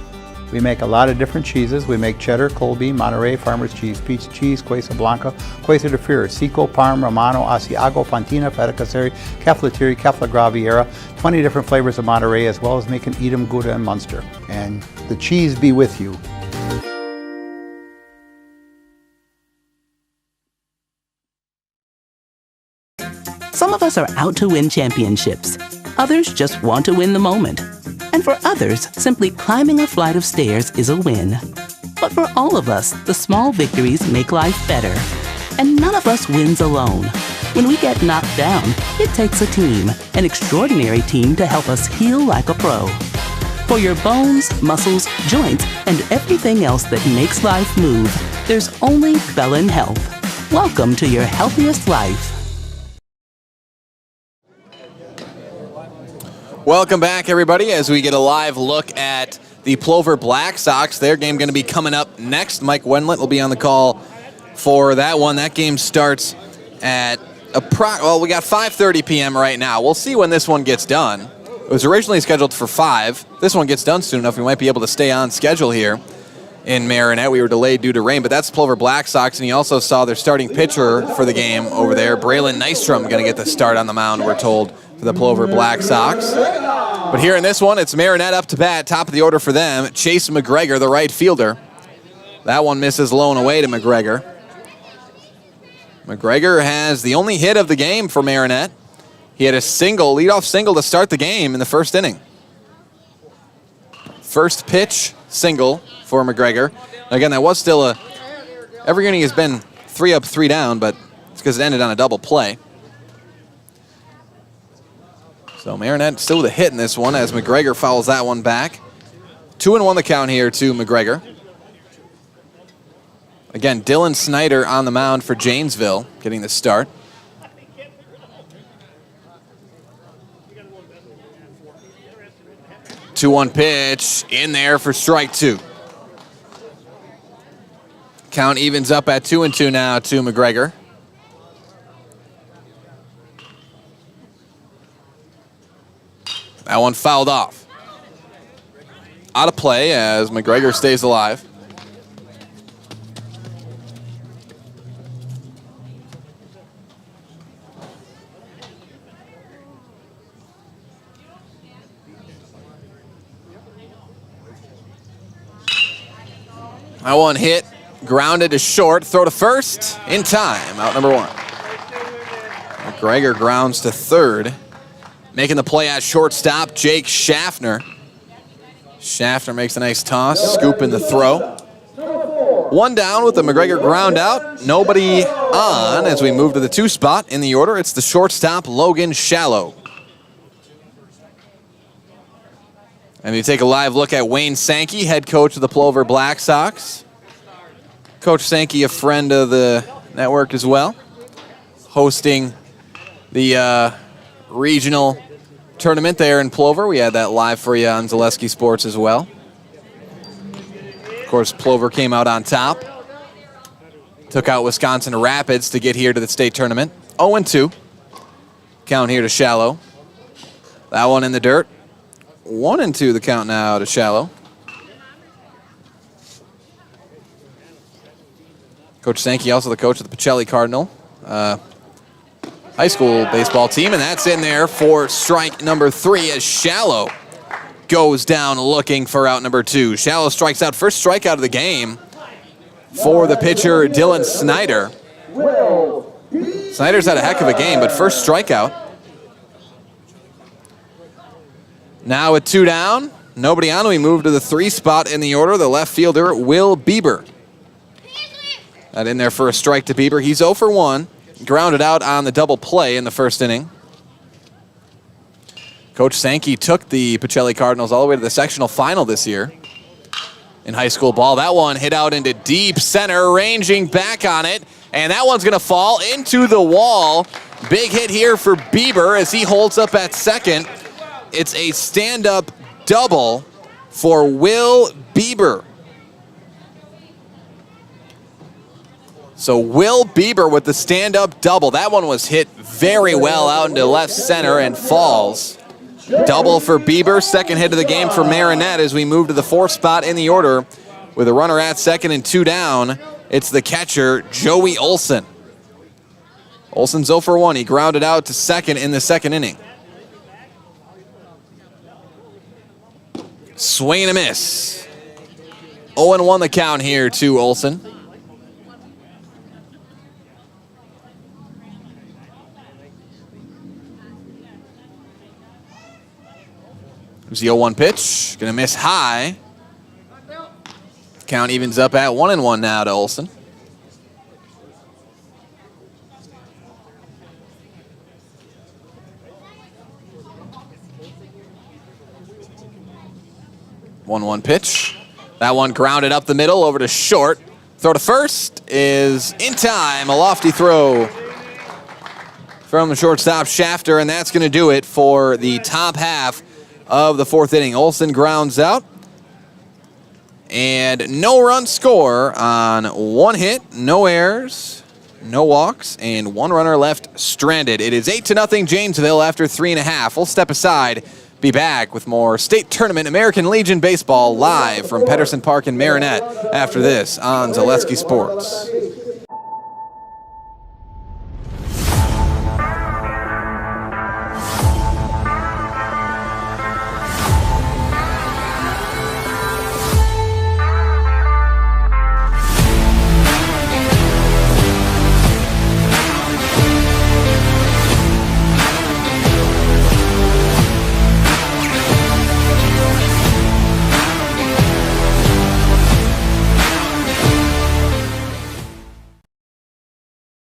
We make a lot of different cheeses. We make cheddar, Colby, Monterey, Farmer's Cheese, Pizza Cheese, Quesa Blanca, Quesa de Fury, Seco, Parm, Romano, Asiago, Fontina, Feta Caseri, Caflatiri, Cafla Graviera, 20 different flavors of Monterey, as well as making Edam, Gouda, and Munster. And the cheese be with you. Some of us are out to win championships. Others just want to win the moment. And for others, simply climbing a flight of stairs is a win. But for all of us, the small victories make life better. And none of us wins alone. When we get knocked down, it takes a team, an extraordinary team to help us heal like a pro. For your bones, muscles, joints, and everything else that makes life move, there's only Bellin Health. Welcome to your healthiest life. Welcome back, everybody, as we get a live look at the Plover Black Sox. Their game going to be coming up next. Mike Wenlet will be on the call for that one. That game starts at we got 5:30 p.m. right now. We'll see when this one gets done. It was originally scheduled for 5. This one gets done soon enough. We might be able to stay on schedule here in Marinette. We were delayed due to rain, but that's Plover Black Sox, and you also saw their starting pitcher for the game over there, Braylon Nystrom, going to get the start on the mound, we're told, for the Plover Black Sox. But here in this one, it's Marinette up to bat, top of the order for them. Chase McGregor, the right fielder. That one misses low and away to McGregor. McGregor has the only hit of the game for Marinette. He had a leadoff single to start the game in the 1st inning. First pitch single for McGregor. Again, that was still every inning has been 3 up, 3 down, but it's because it ended on a double play. So Marinette still with a hit in this one as McGregor fouls that one back. 2-1 the count here to McGregor. Again, Dylan Snyder on the mound for Janesville, getting the start. Two-one pitch in there for strike 2. Count evens up at 2-2 now to McGregor. That one fouled off. Out of play as McGregor stays alive. That one hit, grounded to short, throw to first, in time, out number 1. McGregor grounds to third. Making the play at shortstop, Jake Schaffner. Schaffner makes a nice toss, scooping the throw. 1 down with the McGregor ground out. Nobody on as we move to the 2 spot in the order. It's the shortstop, Logan Shallow. And you take a live look at Wayne Sankey, head coach of the Plover Black Sox. Coach Sankey, a friend of the network as well, hosting the regional tournament there in Plover. We had that live for you on Zaleski Sports as well. Of course, Plover came out on top. Took out Wisconsin Rapids to get here to the state tournament. 0-2. Count here to Shallow. That one in the dirt. 1-2 the count now to Shallow. Coach Sankey, also the coach of the Pacelli Cardinal high school baseball team, and that's in there for strike number 3 as Shallow goes down looking for out number 2. Shallow strikes out. First strikeout of the game for the pitcher, Dylan Snyder. Snyder's had a heck of a game, but first strikeout. Now with 2 down, nobody on, we move to the 3 spot in the order, the left fielder, Will Bieber. That in there for a strike to Bieber. He's 0 for 1. Grounded out on the double play in the first inning. Coach Sankey took the Pacelli Cardinals all the way to the sectional final this year in high school ball. That one hit out into deep center, ranging back on it, and that one's going to fall into the wall. Big hit here for Bieber as he holds up at second. It's a stand-up double for Will Bieber. So Will Bieber with the stand-up double. That one was hit very well out into left center and falls. Double for Bieber, second hit of the game for Marinette as we move to the 4th spot in the order. With a runner at second and 2 down, it's the catcher, Joey Olson. Olson's 0 for 1. He grounded out to second in the second inning. Swing and a miss. 0-1 the count here to Olson. There's the 0-1 pitch. Going to miss high. Count evens up at 1-1 now to Olson. One pitch. That one grounded up the middle over to short. Throw to first is in time. A lofty throw from the shortstop Shafter, and that's going to do it for the top half of the 4th inning. Olson grounds out. And no run score on 1 hit, no errors, no walks, and 1 runner left stranded. It is 8-0 Janesville after 3.5. We'll step aside, be back with more state tournament American Legion baseball live from Pedersen Park in Marinette after this on Zaleski Sports.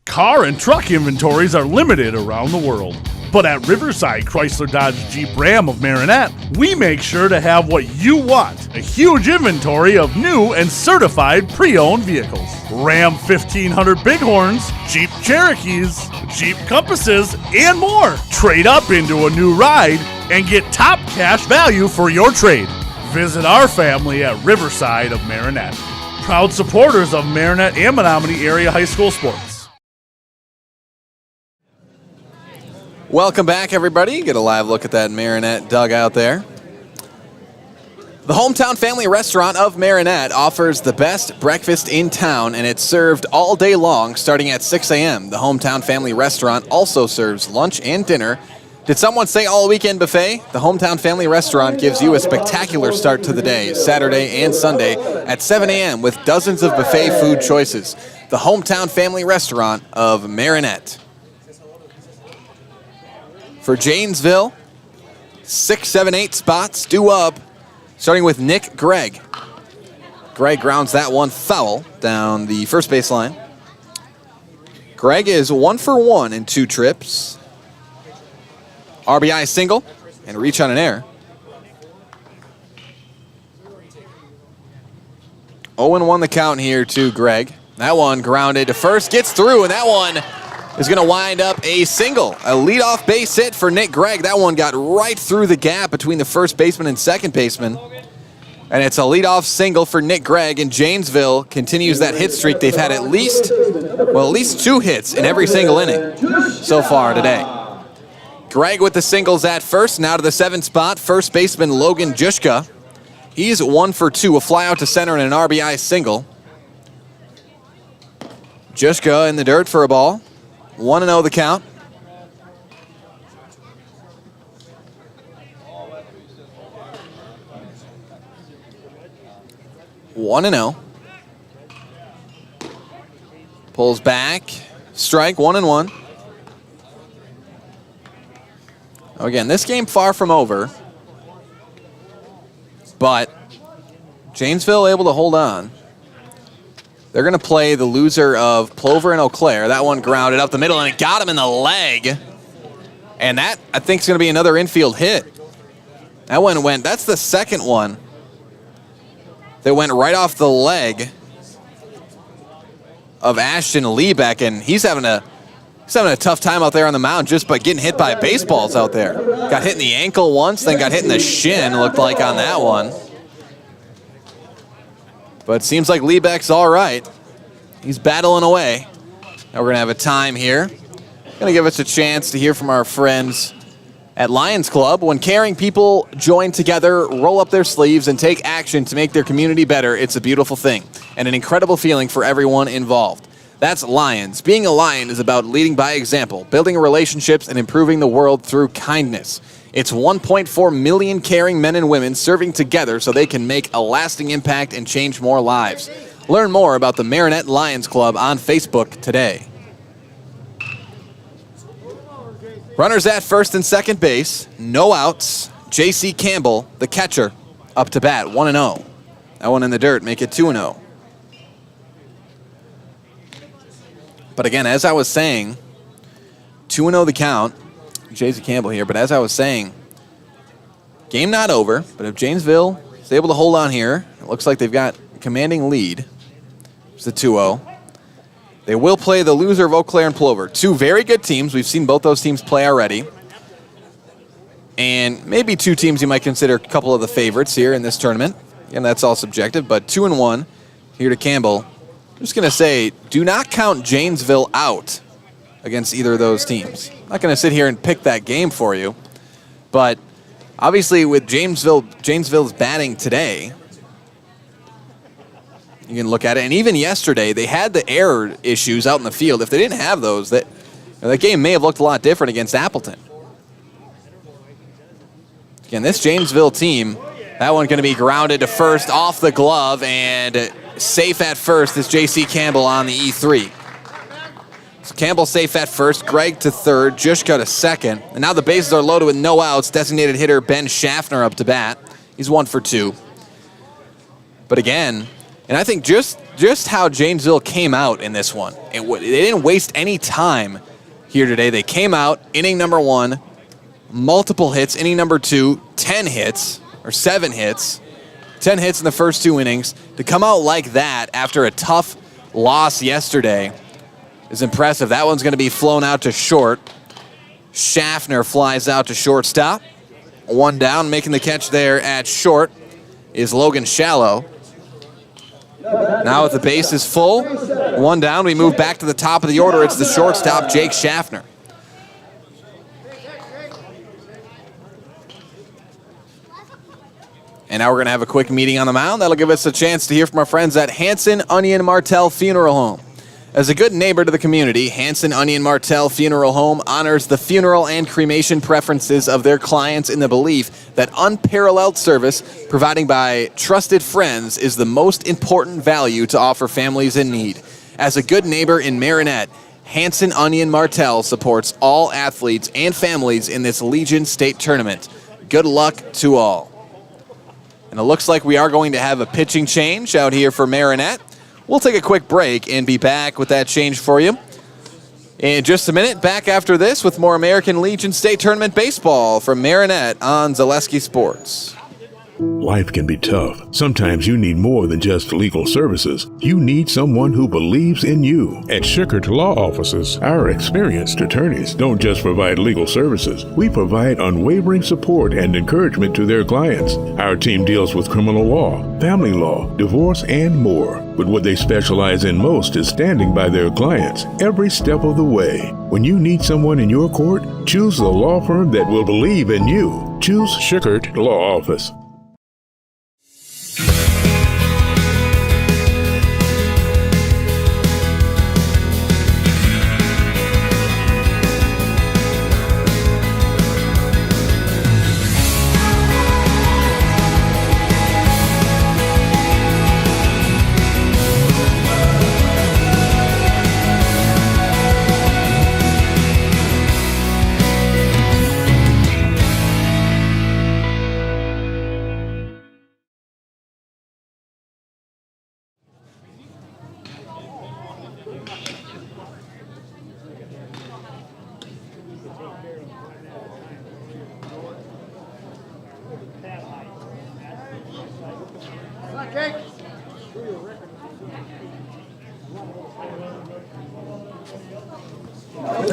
Car and truck inventories are limited around the world. But at Riverside Chrysler Dodge Jeep Ram of Marinette, we make sure to have what you want. A huge inventory of new and certified pre-owned vehicles. Ram 1500 Bighorns, Jeep Cherokees, Jeep Compasses, and more. Trade up into a new ride and get top cash value for your trade. Visit our family at Riverside of Marinette. Proud supporters of Marinette and Menominee area high school sports. Welcome back, everybody. Get a live look at that Marinette dugout there. The Hometown Family Restaurant of Marinette offers the best breakfast in town, and it's served all day long starting at 6 a.m. The Hometown Family Restaurant also serves lunch and dinner. Did someone say all weekend buffet? The Hometown Family Restaurant gives you a spectacular start to the day, Saturday and Sunday at 7 a.m. with dozens of buffet food choices. The Hometown Family Restaurant of Marinette. For Janesville, 6, 7, 8 spots due up, starting with Nick Gregg. Gregg grounds that one foul down the first base line. Gregg is 1 for 1 in 2 trips. RBI single and reach on an error. 0-1 the count here to Gregg. That one grounded to first, gets through, and that one is going to wind up a single. A leadoff base hit for Nick Gregg. That one got right through the gap between the first baseman and second baseman. And it's a leadoff single for Nick Gregg, and Janesville continues that hit streak. They've had at least 2 hits in every single inning so far today. Gregg with the singles at first, now to the 7th spot. First baseman Logan Juszka. He's 1 for 2, a fly out to center and an RBI single. Juszka in the dirt for a ball. 1-0 the count. 1-0. Pulls back. Strike, 1-1. Again, this game far from over. But Janesville able to hold on. They're going to play the loser of Plover and Eau Claire. That one grounded up the middle, and it got him in the leg. And that, I think, is going to be another infield hit. That one went, that's the second one that went right off the leg of Ashton Liebeck, and he's having a tough time out there on the mound just by getting hit by baseballs out there. Got hit in the ankle once, then got hit in the shin, looked like on that one. But it seems like Liebeck's all right. He's battling away. Now we're going to have a time here. Going to give us a chance to hear from our friends at Lions Club. When caring people join together, roll up their sleeves, and take action to make their community better, it's a beautiful thing and an incredible feeling for everyone involved. That's Lions. Being a Lion is about leading by example, building relationships, and improving the world through kindness. It's 1.4 million caring men and women serving together so they can make a lasting impact and change more lives. Learn more about the Marinette Lions Club on Facebook today. Runners at first and second base, no outs. J.C. Campbell, the catcher, up to bat, 1-0. That one in the dirt, make it 2-0. But again, as I was saying, 2-0 the count. J.C. Campbell here, but as I was saying, game not over, but if Janesville is able to hold on here, it looks like they've got a commanding lead. It's a 2-0. They will play the loser of Eau Claire and Plover. Two very good teams. We've seen both those teams play already. And maybe two teams you might consider a couple of the favorites here in this tournament. And that's all subjective, but 2-1 here to Campbell. I'm just going to say, do not count Janesville out against either of those teams. I'm not going to sit here and pick that game for you, but obviously with Jamesville's batting today, you can look at it. And even yesterday, they had the error issues out in the field. If they didn't have those, that game may have looked a lot different against Appleton. Again, this Jamesville team, that one going to be grounded to first off the glove, and safe at first is J.C. Campbell on the E3. So Campbell safe at first, Greg to third, Jushka to second. And now the bases are loaded with no outs. Designated hitter Ben Schaffner up to bat. He's 1 for 2. But again, and I think just how Janesville came out in this one, they didn't waste any time here today. They came out, inning number 1, multiple hits, inning number 2, 10 hits, or 7 hits, 10 hits in the first 2 innings. To come out like that after a tough loss yesterday is impressive. That one's going to be flown out to short. Schaffner flies out to shortstop. 1 down, making the catch there at short is Logan Shallow. Now with the bases full, 1 down, we move back to the top of the order. It's the shortstop, Jake Schaffner. And now we're going to have a quick meeting on the mound. That'll give us a chance to hear from our friends at Hanson Onion Martell Funeral Home. As a good neighbor to the community, Hanson Onion Martell Funeral Home honors the funeral and cremation preferences of their clients in the belief that unparalleled service provided by trusted friends is the most important value to offer families in need. As a good neighbor in Marinette, Hanson Onion Martell supports all athletes and families in this Legion State Tournament. Good luck to all. And it looks like we are going to have a pitching change out here for Marinette. We'll take a quick break and be back with that change for you in just a minute. Back after this with more American Legion State Tournament baseball from Marinette on Zaleski Sports. Life can be tough. Sometimes you need more than just legal services. You need someone who believes in you. At Schickert Law Offices, our experienced attorneys don't just provide legal services. We provide unwavering support and encouragement to their clients. Our team deals with criminal law, family law, divorce, and more. But what they specialize in most is standing by their clients every step of the way. When you need someone in your court, choose the law firm that will believe in you. Choose Schickert Law Office.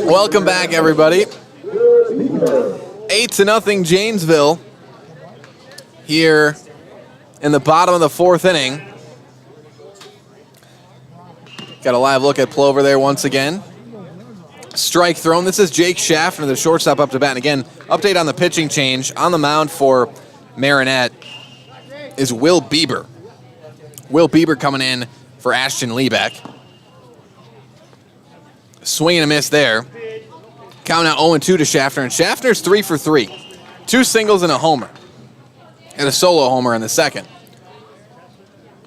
Welcome back, everybody. 8-0 Janesville here in the bottom of the fourth inning. Got a live look at Plover there once again. Strike thrown. This is Jake Schaffner, the shortstop, up to bat. And again, update on the pitching change. On the mound for Marinette is Will Bieber. Will Bieber coming in for Ashton Liebeck. Swing and a miss there. Count now 0-2 to Schaffner, and Schaffner's 3 for 3. 2 singles and a homer. And a solo homer in the second.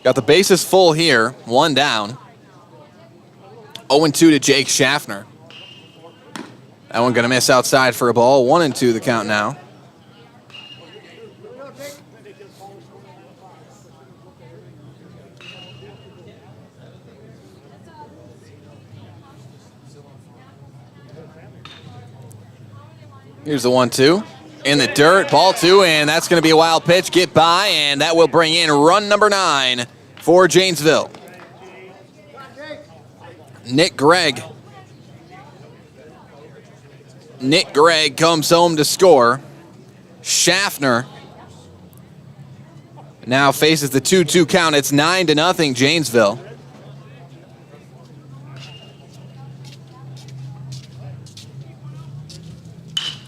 Got the bases full here, 1 down. 0-2 to Jake Schaffner. That one going to miss outside for a ball. 1-2 the count now. Here's the 1-2. In the dirt, ball 2, and that's going to be a wild pitch. Get by, and that will bring in run number 9 for Janesville. Nick Gregg comes home to score. Schaffner now faces the 2-2 count. It's 9-0 Janesville.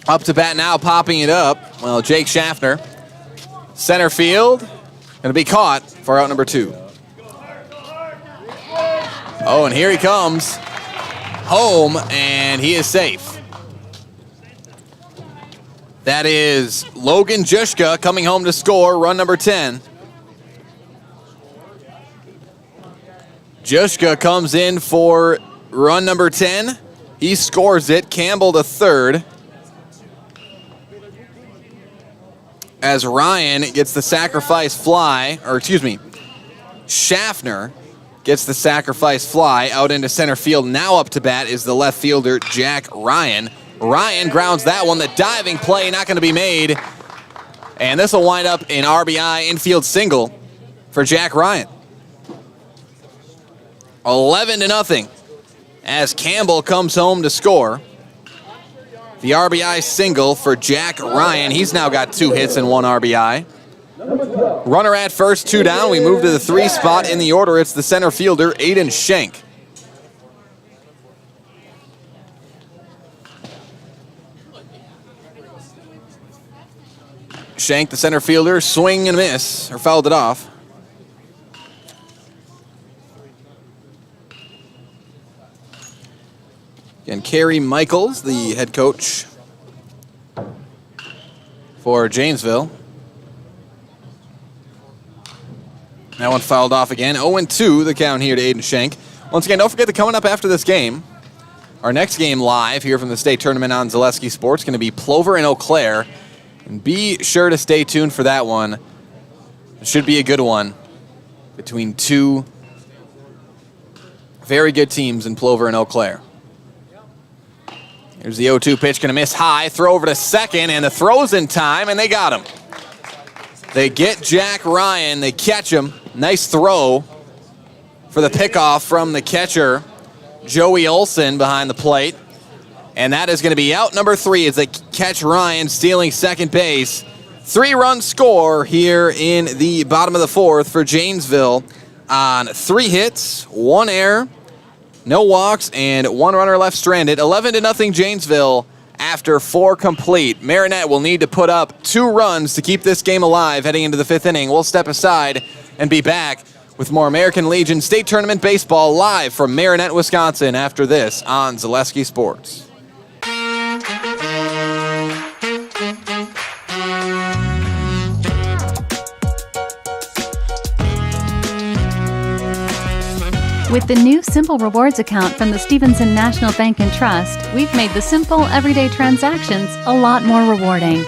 Up to bat now, popping it up. Well, Jake Schaffner. Center field. Going to be caught for out number 2. Oh, and here he comes. Home, and he is safe. That is Logan Juszka coming home to score, run number 10. Juszka comes in for run number 10. He scores it. Campbell to third. As Ryan gets the sacrifice fly, or excuse me, Schaffner gets the sacrifice fly out into center field. Now up to bat is the left fielder, Jack Ryan. Ryan grounds that one. The diving play not going to be made. And this will wind up an RBI infield single for Jack Ryan. 11-0 as Campbell comes home to score. The RBI single for Jack Ryan. He's now got 2 hits and 1 RBI. Runner at first, 2 down. We move to the 3 spot in the order. It's the center fielder, Aiden Schenk. Schenk, the center fielder, swing and miss, or fouled it off. And Kerry Michaels, the head coach for Janesville. That one fouled off again. 0-2 the count here to Aiden Schenk. Once again, don't forget that coming up after this game, our next game live here from the state tournament on Zaleski Sports, going to be Plover and Eau Claire. And be sure to stay tuned for that one. It should be a good one between 2 very good teams in Plover and Eau Claire. Here's the 0-2 pitch, going to miss high. Throw over to second, and the throw's in time, and they got him. They get Jack Ryan. They catch him. Nice throw for the pickoff from the catcher, Joey Olson, behind the plate. And that is going to be out number 3 as they catch Ryan stealing second base. 3-run score here in the bottom of the 4th for Janesville on 3 hits, 1 error, no walks, and 1 runner left stranded. 11-0 Janesville after 4 complete. Marinette will need to put up 2 runs to keep this game alive heading into the 5th inning. We'll step aside and be back with more American Legion State Tournament baseball live from Marinette, Wisconsin after this on Zaleski Sports. With the new Simple Rewards account from the Stevenson National Bank and Trust, we've made the simple, everyday transactions a lot more rewarding.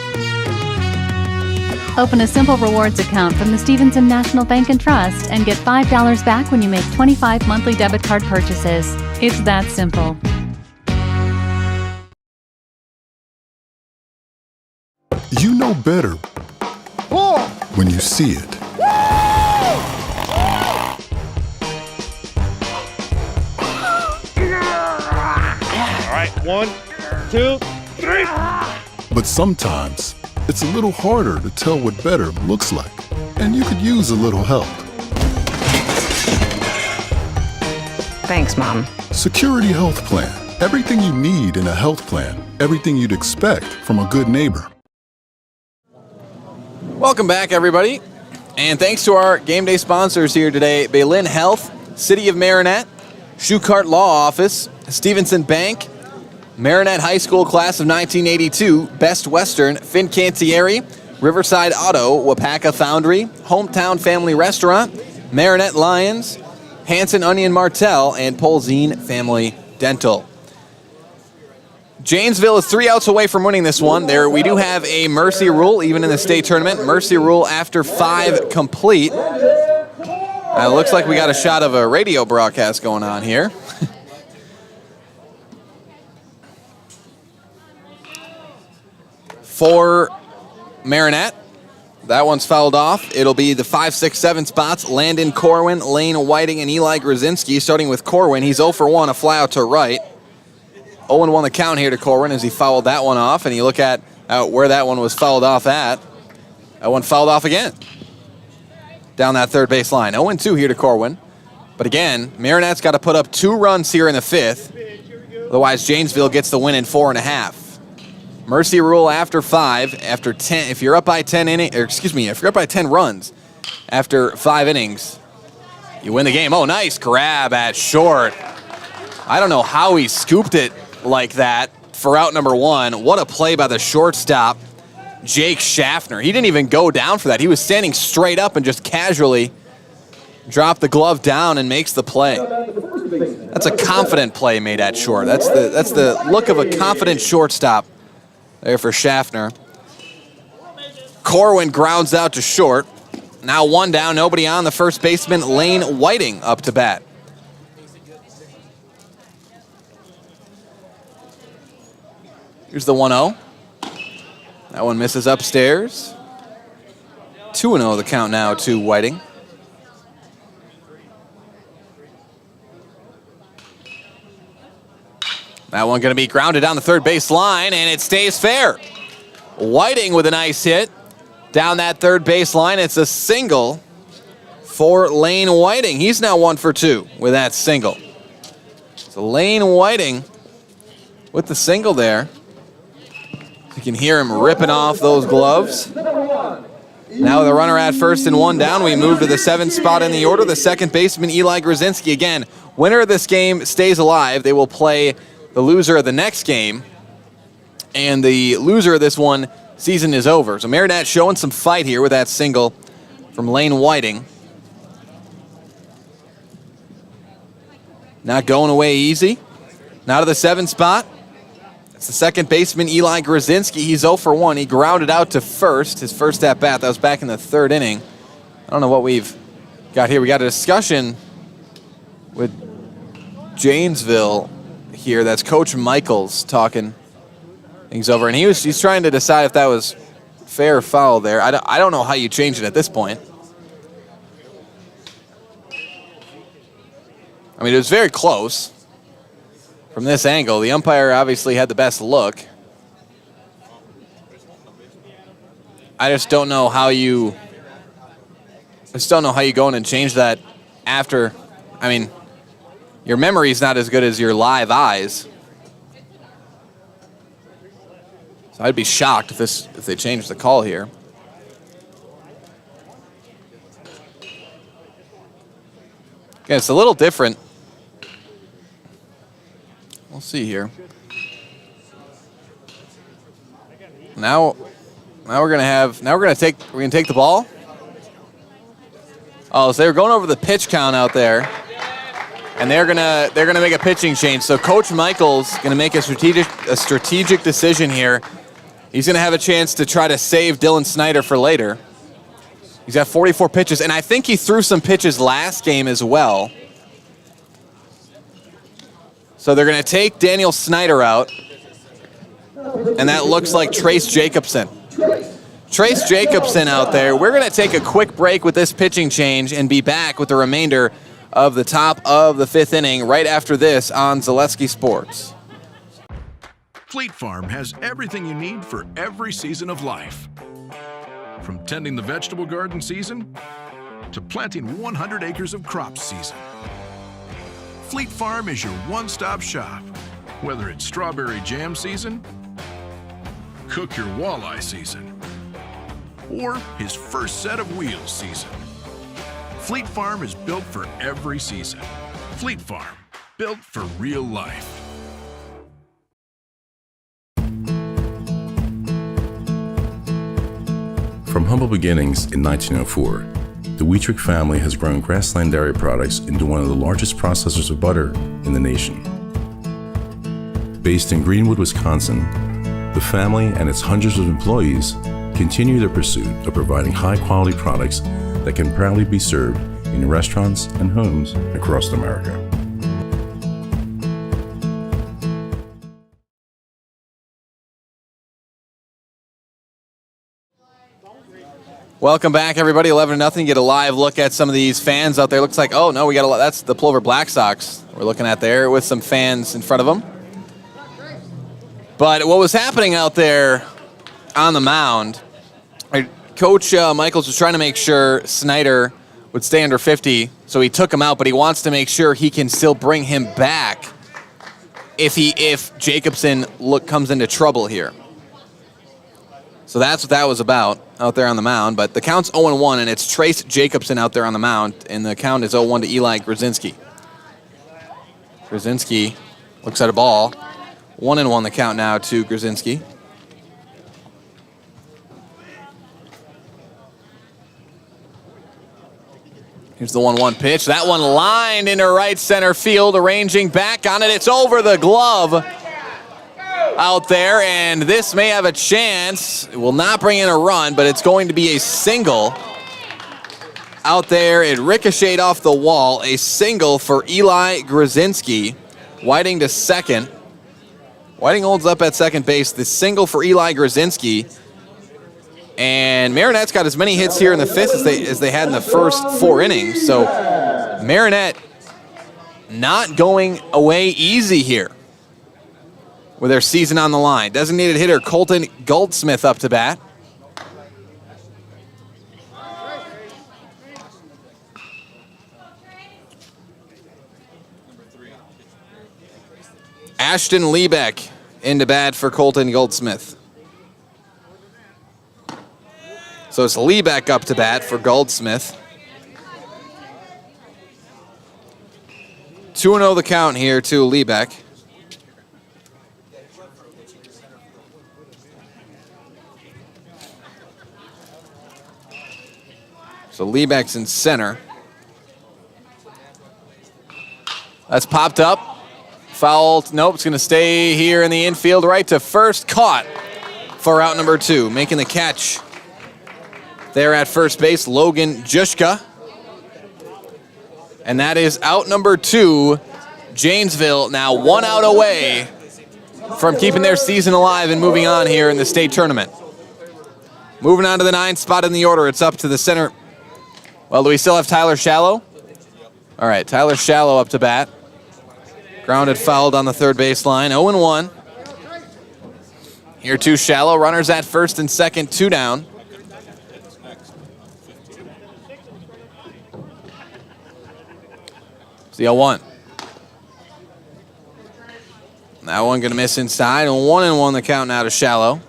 Open a Simple Rewards account from the Stevenson National Bank and Trust and get $5 back when you make 25 monthly debit card purchases. It's that simple. You know better when you see it. 1, 2, 3. But sometimes it's a little harder to tell what better looks like, and you could use a little help. Thanks, Mom. Security Health Plan. Everything you need in a health plan. Everything you'd expect from a good neighbor. Welcome back, everybody. And thanks to our game day sponsors here today, Baylin Health, City of Marinette, Schuchart Law Office, Stevenson Bank, Marinette High School Class of 1982, Best Western, Fincantieri, Riverside Auto, Wapaka Foundry, Hometown Family Restaurant, Marinette Lions, Hanson Onion Martell, and Polzine Family Dental. Janesville is 3 outs away from winning this one. We do have a mercy rule, even in the state tournament. Mercy rule after 5 complete. It looks like we got a shot of a radio broadcast going on here. For Marinette, that one's fouled off. It'll be the 5, 6, 7 spots. Landon Corwin, Lane Whiting, and Eli Grzinski. Starting with Corwin, he's 0 for 1, a fly out to right. 0-1 the count here to Corwin as he fouled that one off. And you look at where that one was fouled off at. That one fouled off again. Down that third base line. 0-2 here to Corwin. But again, Marinette's got to put up 2 runs here in the 5th. Otherwise, Janesville gets the win in 4.5. Mercy rule after 5, after 10. If you're up by 10 if you're up by 10 runs after 5 innings, you win the game. Oh, nice grab at short. I don't know how he scooped it like that for out number 1. What a play by the shortstop, Jake Schaffner. He didn't even go down for that. He was standing straight up and just casually dropped the glove down and makes the play. That's a confident play made at short. That's the look of a confident shortstop there for Schaffner. Corwin grounds out to short. Now 1 down, nobody on. The first baseman, Lane Whiting, up to bat. Here's the 1-0. That one misses upstairs. 2-0 the count now to Whiting. That one going to be grounded down the third base line, and it stays fair. Whiting with a nice hit down that third base line. It's a single for Lane Whiting. He's now 1 for 2 with that single. So Lane Whiting with the single there. You can hear him ripping off those gloves. Now with a runner at first and 1 down, we move to the 7th spot in the order. The second baseman, Eli Grzinski. Again, winner of this game stays alive. They will play the loser of the next game. And the loser of this one, season is over. So Marinette showing some fight here with that single from Lane Whiting. Not going away easy. Now to the 7th spot. It's the second baseman, Eli Grzinski. He's 0 for 1. He grounded out to first, his first at-bat. That was back in the 3rd inning. I don't know what we've got here. We got a discussion with Janesville here. That's Coach Michaels talking things over. And he's trying to decide if that was fair or foul there. I don't know how you change it at this point. I mean, it was very close. From this angle, the umpire obviously had the best look. I just don't know how you go in and change that after. I mean, your memory is not as good as your live eyes. So I'd be shocked if they changed the call here. Okay, it's a little different. We'll see here. Now we're gonna take the ball. Oh, so they were going over the pitch count out there, and they're gonna make a pitching change. So Coach Michaels gonna make a strategic decision here. He's gonna have a chance to try to save Dylan Snyder for later. He's got 44 pitches, and I think he threw some pitches last game as well. So they're going to take Daniel Snyder out, and that looks like Trace Jacobson. Trace Jacobson out there. We're going to take a quick break with this pitching change and be back with the remainder of the top of the 5th inning right after this on Zaleski Sports. Fleet Farm has everything you need for every season of life. From tending the vegetable garden season to planting 100 acres of crops season. Fleet Farm is your one-stop shop. Whether it's strawberry jam season, cook your walleye season, or his first set of wheels season. Fleet Farm is built for every season. Fleet Farm, built for real life. From humble beginnings in 1904, the Wheatrick family has grown Grassland Dairy Products into one of the largest processors of butter in the nation. Based in Greenwood, Wisconsin, the family and its hundreds of employees continue their pursuit of providing high-quality products that can proudly be served in restaurants and homes across America. Welcome back, everybody. 11-0. Get a live look at some of these fans out there. Looks like, oh no, we got that's the Plover Black Sox we're looking at there with some fans in front of them. But what was happening out there on the mound, Coach Michaels was trying to make sure Snyder would stay under 50, so he took him out, but he wants to make sure he can still bring him back if Jacobson comes into trouble here. So that's what that was about out there on the mound. But the count's 0-1, and it's Trace Jacobson out there on the mound, and the count is 0-1 to Eli Grzinski. Grzinski looks at a ball. 1-1 the count now to Grzinski. Here's the 1-1 pitch. That one lined into right center field, arranging back on it. It's over the glove out there, and this may have a chance. It will not bring in a run, but it's going to be a single out there. It ricocheted off the wall. A single for Eli Grzinski. Whiting to second. Whiting holds up at second base. The single for Eli Grzinski. And Marinette's got as many hits here in the fifth as they had in the first 4 innings. So Marinette not going away easy here with their season on the line. Designated hitter Colton Goldsmith up to bat. Ashton Liebeck into bat for Colton Goldsmith. So it's Liebeck up to bat for Goldsmith. 2-0 the count here to Liebeck. So Liebeck's in center. That's popped up. Fouled. Nope, it's going to stay here in the infield, right to first. Caught for out number 2. Making the catch there at first base, Logan Juszka. And that is out number 2. Janesville now 1 out away from keeping their season alive and moving on here in the state tournament. Moving on to the 9th spot in the order. It's up to the center. Well, do we still have Tyler Shallow? All right, Tyler Shallow up to bat. Grounded, fouled on the third baseline. 0-1. Here to Shallow. Runners at first and second, 2 down. It's the 0-1. That one going to miss inside. 1-1 the count now to Shallow.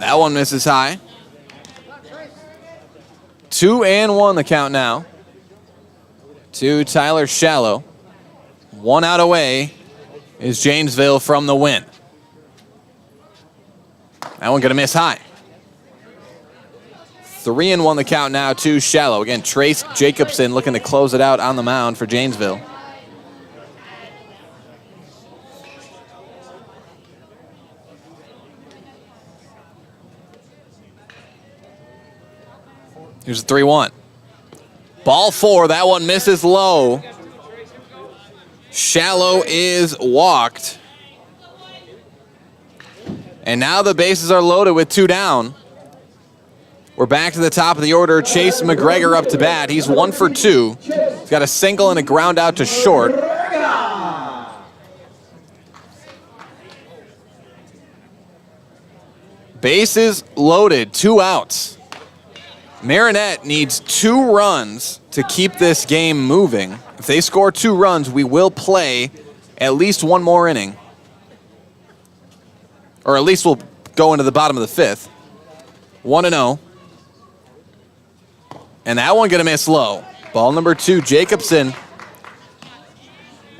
That one misses high. 2-1 the count now to Tyler Shallow. 1 out away is Janesville from the win. That one going to miss high. 3-1 the count now to Shallow. Again, Trace Jacobson looking to close it out on the mound for Janesville. Here's a 3-1. Ball 4. That one misses low. Shallow is walked. And now the bases are loaded with 2 down. We're back to the top of the order. Chase McGregor up to bat. He's 1 for 2. He's got a single and a ground out to short. Bases loaded, 2 outs. Marinette needs 2 runs to keep this game moving. If they score 2 runs, we will play at least 1 more inning. Or at least we'll go into the bottom of the 5th. 1-0. And that one gonna miss low. Ball number 2, Jacobson.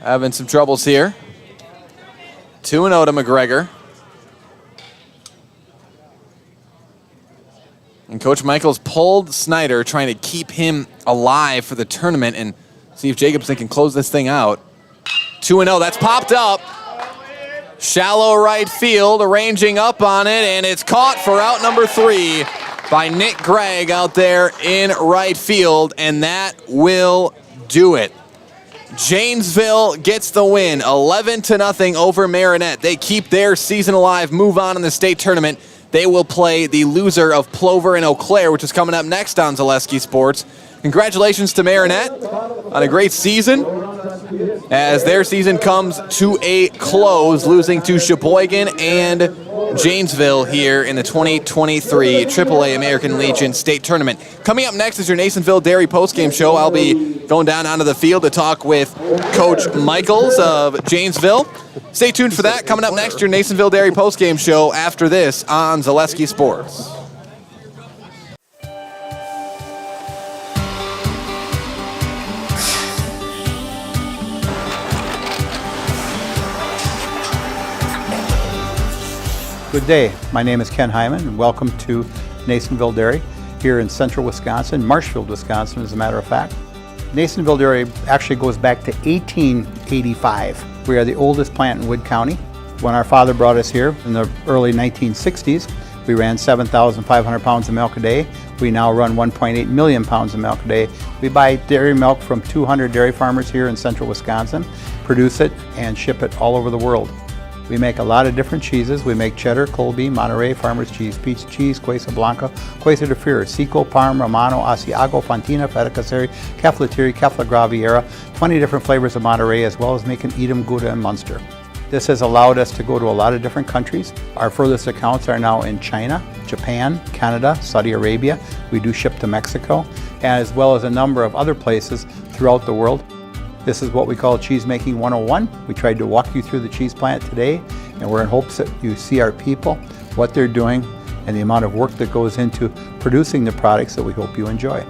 Having some troubles here. 2-0 to McGregor. And Coach Michaels pulled Snyder, trying to keep him alive for the tournament and see if Jacobson can close this thing out. 2-0, that's popped up. Shallow right field, arranging up on it, and it's caught for out number 3 by Nick Gregg out there in right field, and that will do it. Janesville gets the win, 11-0 over Marinette. They keep their season alive, move on in the state tournament. They will play the loser of Plover and Eau Claire, which is coming up next on Zaleski Sports. Congratulations to Marinette on a great season as their season comes to a close, losing to Sheboygan and Janesville here in the 2023 AAA American Legion State Tournament. Coming up next is your Nasonville Dairy postgame show. I'll be going down onto the field to talk with Coach Michaels of Janesville. Stay tuned for that. Coming up next, your Nasonville Dairy postgame show after this on Zaleski Sports. Good day. My name is Ken Hyman, and welcome to Nasonville Dairy here in central Wisconsin, Marshfield, Wisconsin, as a matter of fact. Nasonville Dairy actually goes back to 1885. We are the oldest plant in Wood County. When our father brought us here in the early 1960s, we ran 7,500 pounds of milk a day. We now run 1.8 million pounds of milk a day. We buy dairy milk from 200 dairy farmers here in central Wisconsin, produce it, and ship it all over the world. We make a lot of different cheeses. We make cheddar, Colby, Monterey, Farmer's Cheese, Peach Cheese, Quesa Blanca, Quesa de Freer, Seco, Parm, Romano, Asiago, Fontina, Feta Caseri, Caflateri, Cafla Graviera, 20 different flavors of Monterey, as well as making Edam, Gouda, and Munster. This has allowed us to go to a lot of different countries. Our furthest accounts are now in China, Japan, Canada, Saudi Arabia. We do ship to Mexico, as well as a number of other places throughout the world. This is what we call Cheese Making 101. We tried to walk you through the cheese plant today, and we're in hopes that you see our people, what they're doing, and the amount of work that goes into producing the products that we hope you enjoy.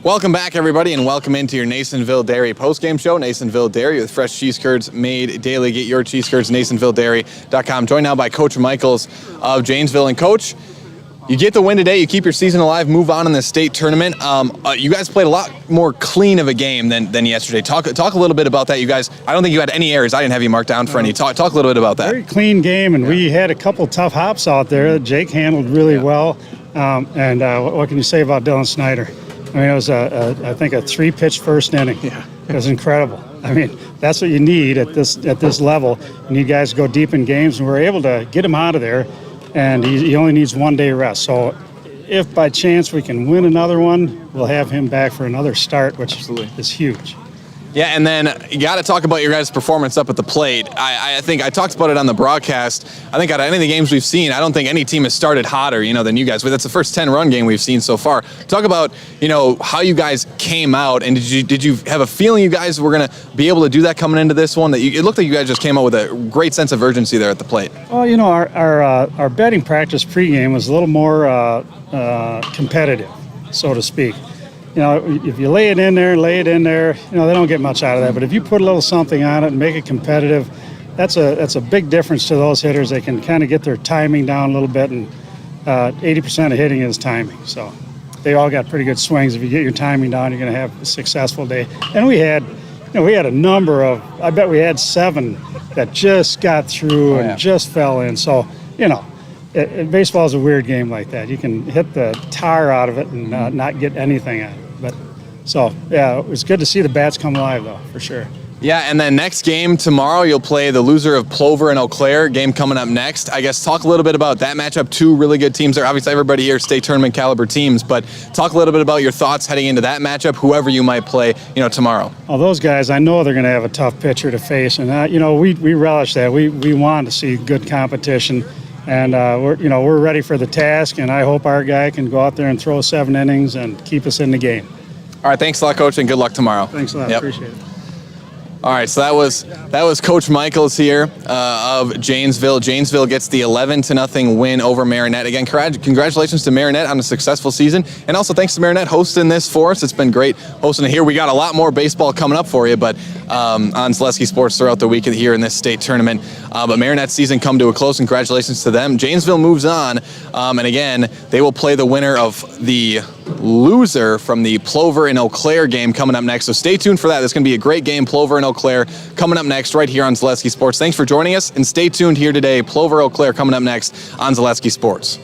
Welcome back, everybody, and welcome into your Nasonville Dairy postgame show. Nasonville Dairy with fresh cheese curds made daily. Get your cheese curds, NasonvilleDairy.com. Joined now by Coach Michaels of Janesville. And Coach, you get the win today. You keep your season alive, move on in the state tournament. You guys played a lot more clean of a game than yesterday. Talk a little bit about that. You guys, I don't think you had any errors. I didn't have you marked down for any. Talk a little bit about that. Very clean game, and we had a couple tough hops out there. Jake handled really well. What can you say about Dylan Snyder? I mean, it was, I think, a 3-pitch first inning. Yeah. It was incredible. I mean, that's what you need at this level. You need guys to go deep in games, and we're able to get him out of there, and he only needs 1 day rest. So if by chance we can win another one, we'll have him back for another start, which is huge. Yeah, and then you got to talk about your guys' performance up at the plate. I think I talked about it on the broadcast. I think out of any of the games we've seen, I don't think any team has started hotter, than you guys. But that's the first 10-run game we've seen so far. Talk about, how you guys came out, and did you have a feeling you guys were going to be able to do that coming into this one? It looked like you guys just came out with a great sense of urgency there at the plate. Well, our batting practice pregame was a little more competitive, so to speak. If you lay it in there, they don't get much out of that. But if you put a little something on it and make it competitive, that's a big difference to those hitters. They can kind of get their timing down a little bit, and 80% of hitting is timing. So they all got pretty good swings. If you get your timing down, you're going to have a successful day. And we had a number of, I bet we had 7 that just got through and just fell in. So, baseball is a weird game like that. You can hit the tar out of it and not get anything out of it. But it was good to see the bats come alive, though, for sure. Yeah, and then next game tomorrow, you'll play the loser of Plover and Eau Claire, game coming up next. I guess talk a little bit about that matchup. 2 really good teams there. Obviously, everybody here state tournament caliber teams, but talk a little bit about your thoughts heading into that matchup, whoever you might play, tomorrow. Well, those guys, I know they're going to have a tough pitcher to face, and we relish that. We want to see good competition. And we're ready for the task, and I hope our guy can go out there and throw 7 innings and keep us in the game. All right, thanks a lot, Coach, and good luck tomorrow. Thanks a lot. Appreciate it. All right, so that was Coach Michaels here of Janesville. Janesville gets the 11-0 win over Marinette. Again, congratulations to Marinette on a successful season, and also thanks to Marinette hosting this for us. It's been great hosting it here. We got a lot more baseball coming up for you, but on Zaleski Sports throughout the week here in this state tournament. But Marinette's season come to a close. Congratulations to them. Janesville moves on, and again, they will play the winner of the loser from the Plover and Eau Claire game coming up next. So stay tuned for that. It's going to be a great game, Plover and Eau Claire, coming up next right here on Zaleski Sports. Thanks for joining us, and stay tuned here today. Plover, Eau Claire coming up next on Zaleski Sports.